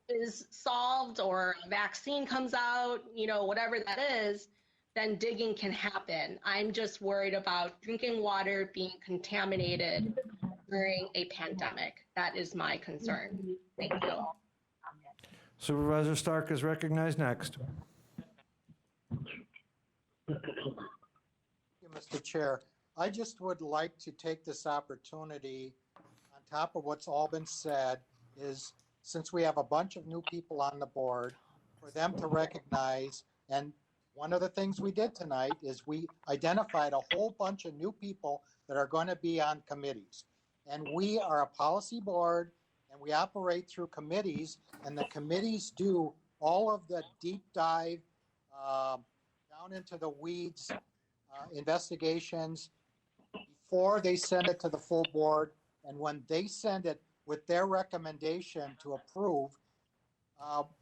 is solved or a vaccine comes out, whatever that is, then digging can happen. I'm just worried about drinking water being contaminated during a pandemic. That is my concern. Thank you. Supervisor Stark is recognized next. Thank you, Mr. Chair. I just would like to take this opportunity, on top of what's all been said, is since we have a bunch of new people on the board, for them to recognize, and one of the things we did tonight is we identified a whole bunch of new people that are going to be on committees. And we are a policy board, and we operate through committees, and the committees do all of the deep dive, down into the weeds investigations before they send it to the full board. And when they send it with their recommendation to approve,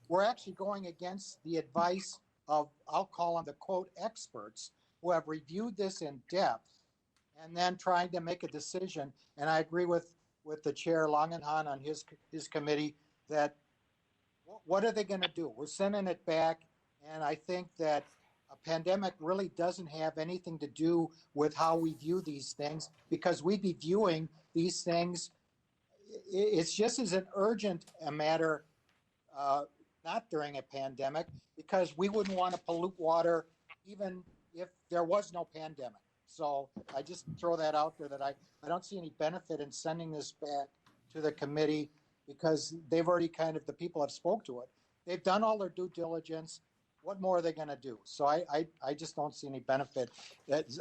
we're actually going against the advice of, I'll call them the quote experts, who have reviewed this in depth and then trying to make a decision. And I agree with the chair Langenhahn on his committee that what are they going to do? We're sending it back. And I think that a pandemic really doesn't have anything to do with how we view these things, because we'd be viewing these things. It's just as an urgent a matter, not during a pandemic, because we wouldn't want to pollute water even, if there was no pandemic. So I just throw that out there that I don't see any benefit in sending this back to the committee because they've already the people have spoke to it. They've done all their due diligence. What more are they going to do? So I just don't see any benefit.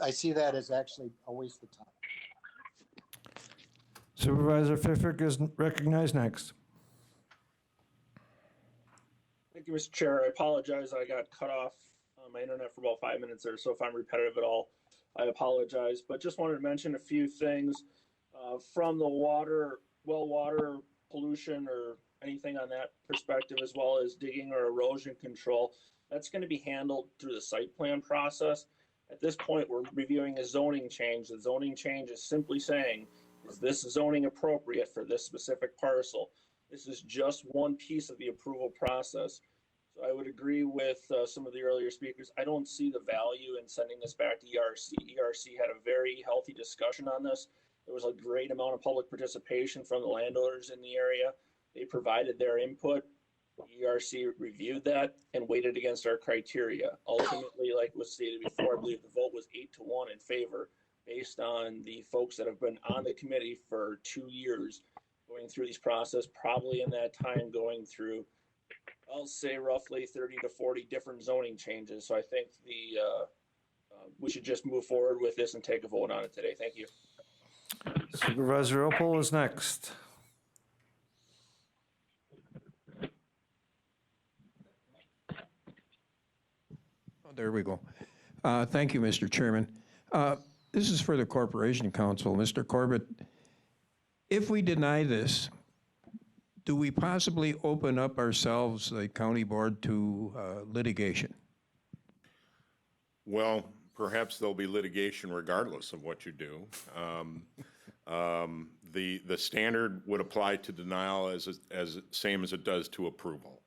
I see that as actually a waste of time. Supervisor Pfiffer is recognized next. Thank you, Mr. Chair. I apologize. I got cut off on my internet for about 5 minutes there, so if I'm repetitive at all, I apologize. But just wanted to mention a few things from the water pollution or anything on that perspective, as well as digging or erosion control. That's going to be handled through the site plan process. At this point, we're reviewing a zoning change. The zoning change is simply saying, is this zoning appropriate for this specific parcel? This is just one piece of the approval process. So I would agree with some of the earlier speakers. I don't see the value in sending this back to ERC. ERC had a very healthy discussion on this. There was a great amount of public participation from the landowners in the area. They provided their input. ERC reviewed that and weighted against our criteria. Ultimately, like was stated before, I believe the vote was 8-1 in favor based on the folks that have been on the committee for 2 years going through these process, probably in that time going through, I'll say roughly 30 to 40 different zoning changes. So I think we should just move forward with this and take a vote on it today. Thank you. Supervisor Opal is next. There we go. Thank you, Mr. Chairman. This is for the Corporation Council. Mr. Corbett, if we deny this, do we possibly open up ourselves, the county board, to litigation? Well, perhaps there'll be litigation regardless of what you do. The standard would apply to denial as same as it does to approval.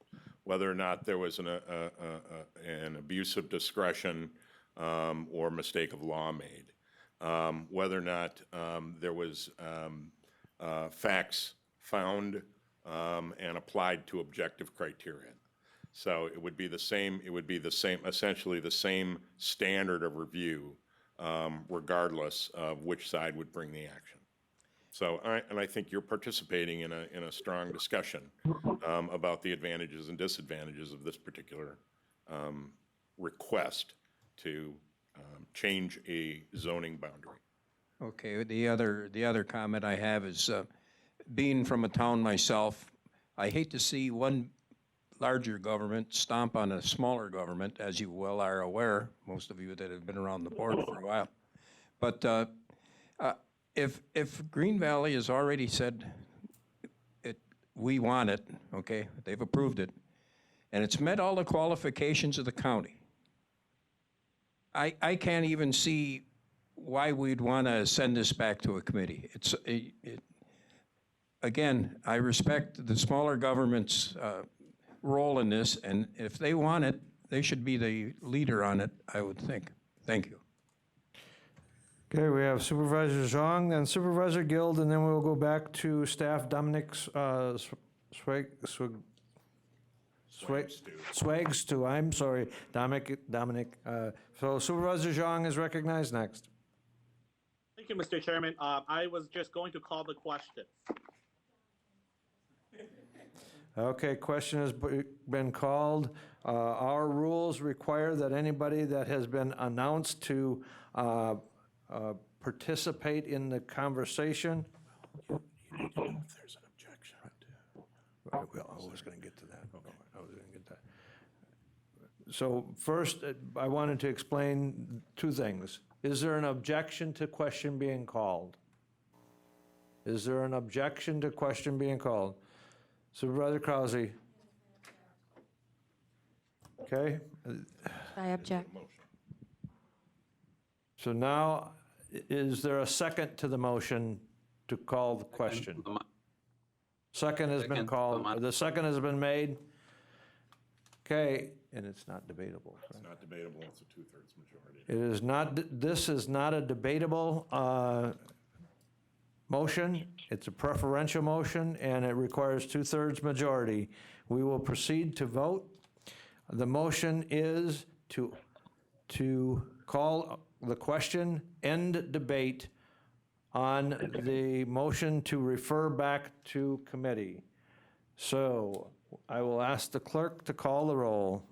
Whether or not there was an abuse of discretion or mistake of law made, whether or not there was facts found and applied to objective criteria. So it would be the same. It would be the same, essentially the same standard of review, regardless of which side would bring the action. So, I think you're participating in a strong discussion about the advantages and disadvantages of this particular request to change a zoning boundary. Okay, the other comment I have is, being from a town myself, I hate to see one larger government stomp on a smaller government, as you well are aware, most of you that have been around the board for a while. But if Green Valley has already said we want it, okay, they've approved it, and it's met all the qualifications of the county, I can't even see why we'd want to send this back to a committee. Again, I respect the smaller government's role in this, and if they want it, they should be the leader on it, I would think. Thank you. Okay, we have Supervisor Zhang, then Supervisor Guild, and then we'll go back to staff Dominic Swags to. I'm sorry, Dominic. So Supervisor Zhang is recognized next. Thank you, Mr. Chairman. I was just going to call the question. Okay, question has been called. Our rules require that anybody that has been announced to participate in the conversation. You need to know if there's an objection. Well, I was going to get to that. Okay. I was going to get that. So first, I wanted to explain two things. Is there an objection to question being called? Is there an objection to question being called? Supervisor Krause. Okay. I object. So now, is there a second to the motion to call the question? Second has been called. The second has been made. Okay, and it's not debatable. It's not debatable. It's a 2/3 majority. It is not. This is not a debatable motion. It's a preferential motion, and it requires 2/3 majority. We will proceed to vote. The motion is to to call the question, end debate on the motion to refer back to committee. So I will ask the clerk to call the roll.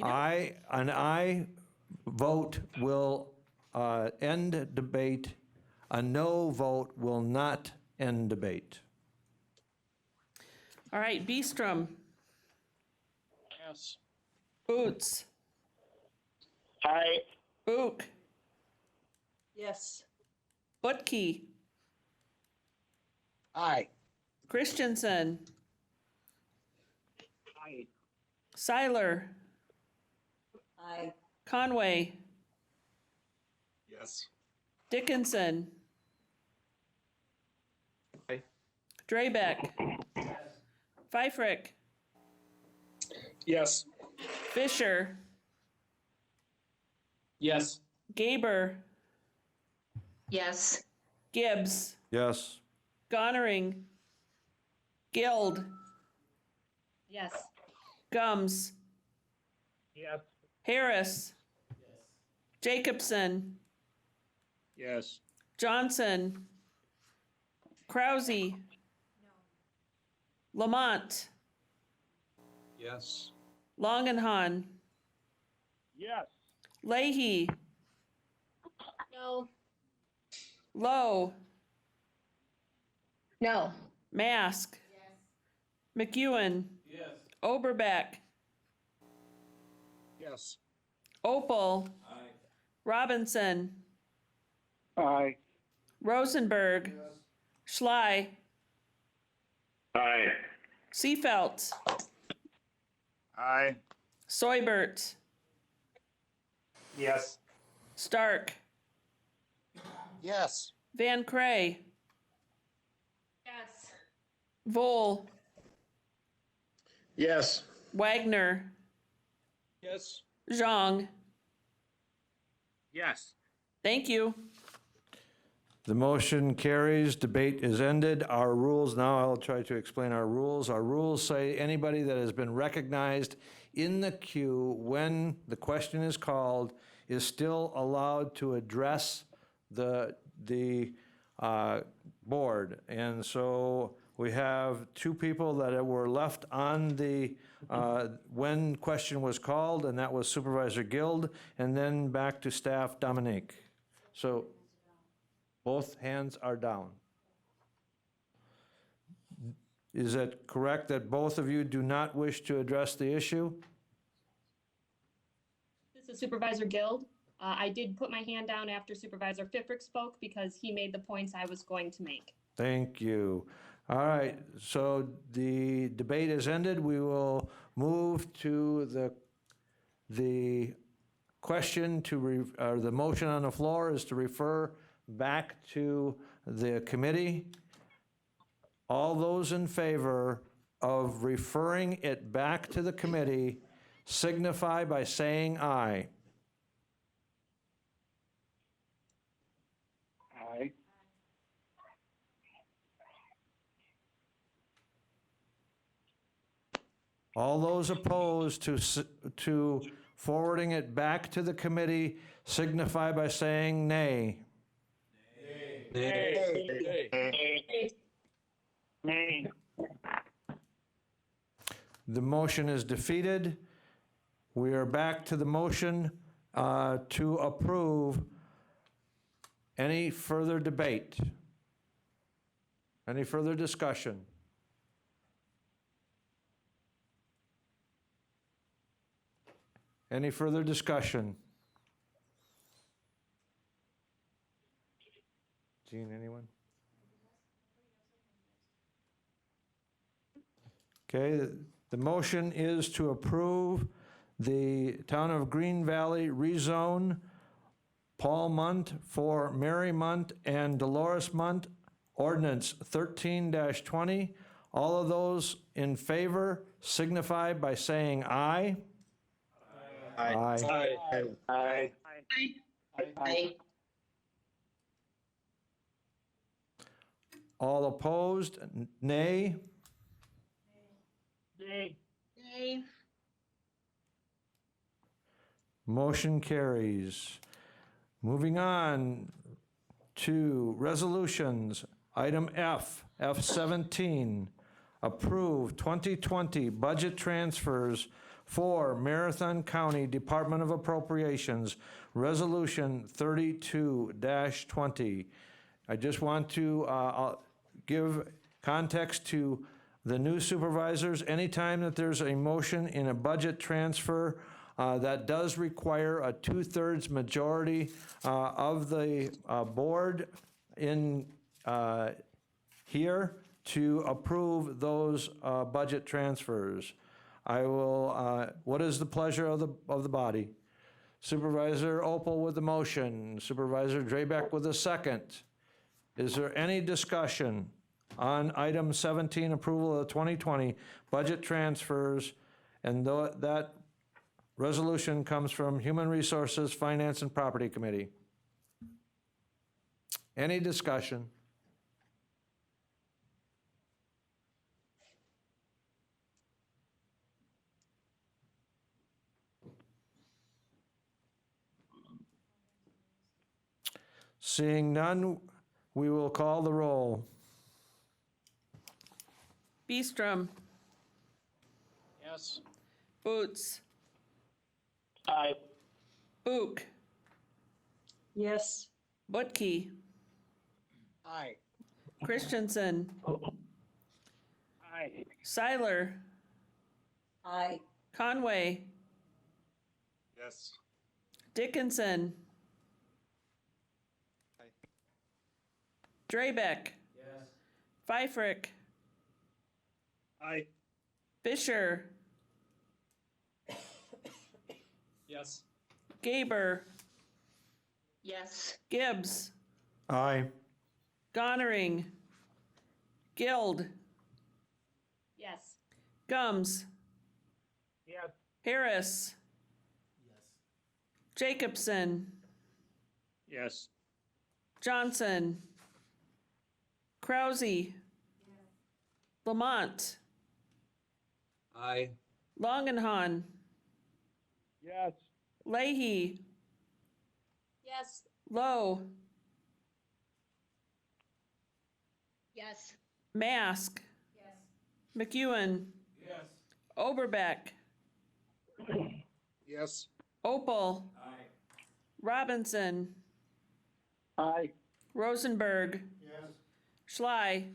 An aye vote will end debate. A no vote will not end debate. All right, Beestrom. Yes. Boots. Aye. Ook. Yes. Butke. Aye. Christensen. Aye. Seiler. Aye. Conway. Yes. Dickinson. Aye. Drabeck. Pfeifferich. Yes. Fisher. Yes. Gaber. Yes. Gibbs. Yes. Gonnering. Guild. Yes. Gums. Yes. Harris. Jacobson. Yes. Johnson. Krause. Lamont. Yes. Longenhan. Yes. Leahy. No. Lowe. No. Mask. McEwen. Yes. Oberbeck. Yes. Opal. Robinson. Aye. Rosenberg. Schley. Aye. Seefelt. Aye. Soibert. Yes. Stark. Yes. Van Cray. Yes. Vole. Yes. Wagner. Yes. Zhang. Yes. Thank you. The motion carries. Debate is ended. Our rules, now I'll try to explain our rules. Our rules say anybody that has been recognized in the queue when the question is called is still allowed to address the board. And so we have two people that were left on the, when question was called, and that was Supervisor Guild, and then back to staff Dominique. So both hands are down. Is it correct that both of you do not wish to address the issue? This is Supervisor Guild. I did put my hand down after Supervisor Pfifferich spoke because he made the points I was going to make. Thank you. All right, so the debate is ended. We will move to the question or the motion on the floor is to refer back to the committee. All those in favor of referring it back to the committee signify by saying aye. Aye. All those opposed to forwarding it back to the committee signify by saying nay. Nay. Nay. The motion is defeated. We are back to the motion to approve. Any further debate? Any further discussion? Any further discussion? Gene, anyone? Okay, the motion is to approve the Town of Green Valley rezone Paul Munt for Mary Munt and Dolores Munt, ordinance 13-20. All of those in favor signify by saying aye. Aye. Aye. Aye. Aye. All opposed, nay. Nay. Nay. Motion carries. Moving on to resolutions. Item F, F17, approve 2020 budget transfers for Marathon County Department of Appropriations, Resolution 32-20. I just want to give context to the new supervisors. Anytime that there's a motion in a budget transfer, that does require a 2/3 majority of the board in here to approve those budget transfers. I will, what is the pleasure of the body? Supervisor Opal with the motion, Supervisor Drabeck with the second. Is there any discussion on item 17, approval of the 2020 budget transfers? And that resolution comes from Human Resources, Finance, and Property Committee. Any discussion? Seeing none, we will call the roll. Beestrom. Yes. Boots. Aye. Book. Yes. Butke. Aye. Christensen. Aye. Seiler. Aye. Conway. Yes. Dickinson. Drabeck. Yes. Pfeifferich. Aye. Fisher. Yes. Gaber. Yes. Gibbs. Aye. Gonnering. Guild. Yes. Gums. Yes. Harris. Jacobson. Yes. Johnson. Krause. Lamont. Aye. Longenhan. Yes. Leahy. Yes. Lowe. Yes. Mask. Yes. McEwen. Yes. Oberbeck. Yes. Opal. Aye. Robinson. Aye. Rosenberg. Yes. Schley.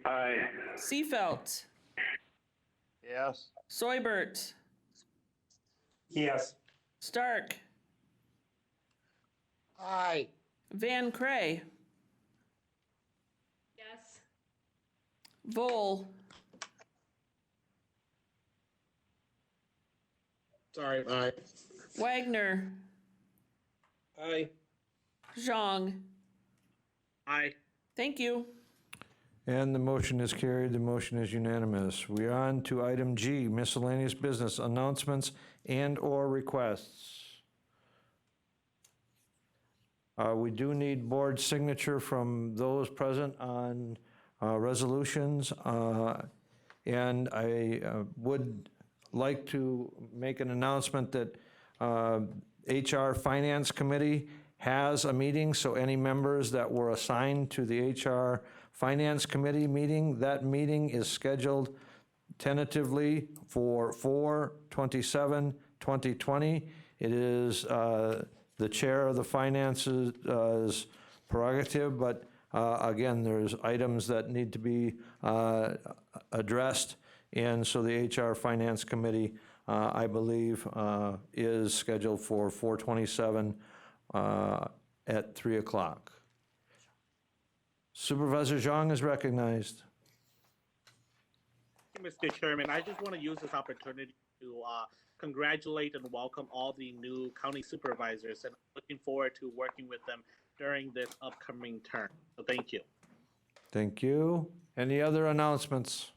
Aye. Seefelt. Yes. Soibert. Yes. Stark. Aye. Van Cray. Yes. Vole. Sorry. Aye. Wagner. Aye. Zhang. Aye. Thank you. And the motion is carried. The motion is unanimous. We are on to item G, miscellaneous business announcements and/or requests. We do need board signature from those present on resolutions. And I would like to make an announcement that HR Finance Committee has a meeting, so any members that were assigned to the HR Finance Committee meeting, that meeting is scheduled tentatively for 4/27/2020. It is the chair of the finances prerogative, but again, there's items that need to be addressed, and so the HR Finance Committee, I believe, is scheduled for 4/27 at 3 o'clock. Supervisor Zhang is recognized. Thank you, Mr. Chairman. I just want to use this opportunity to congratulate and welcome all the new county supervisors, and looking forward to working with them during this upcoming term. So thank you. Thank you. Any other announcements?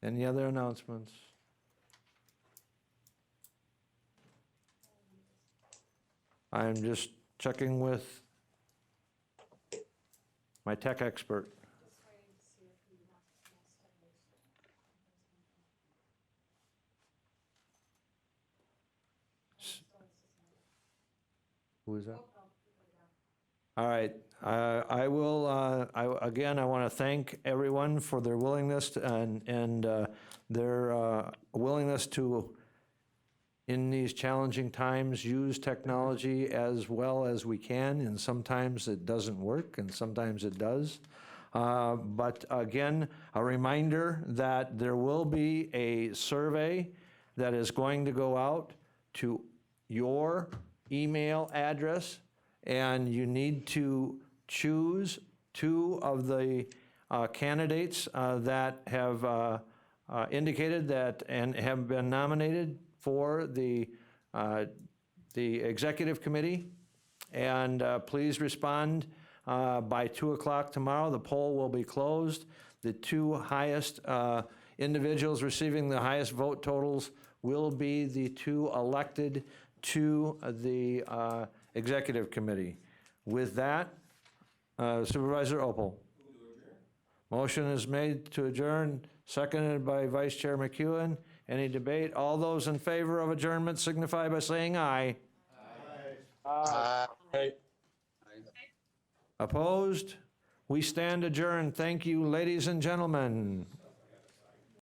Any other announcements? I'm just checking with my tech expert. Who is that? All right, I will, again, I want to thank everyone for their willingness and their willingness to, in these challenging times, use technology as well as we can, and sometimes it doesn't work, and sometimes it does. But again, a reminder that there will be a survey that is going to go out to your email address, and you need to choose two of the candidates that have indicated that and have been nominated for the executive committee. And please respond by 2 o'clock tomorrow. The poll will be closed. The two highest individuals receiving the highest vote totals will be the two elected to the executive committee. With that, Supervisor Opel. Motion is made to adjourn, seconded by Vice Chair McEwen. Any debate? All those in favor of adjournment signify by saying aye. Aye. Opposed? We stand adjourned. Thank you, ladies and gentlemen.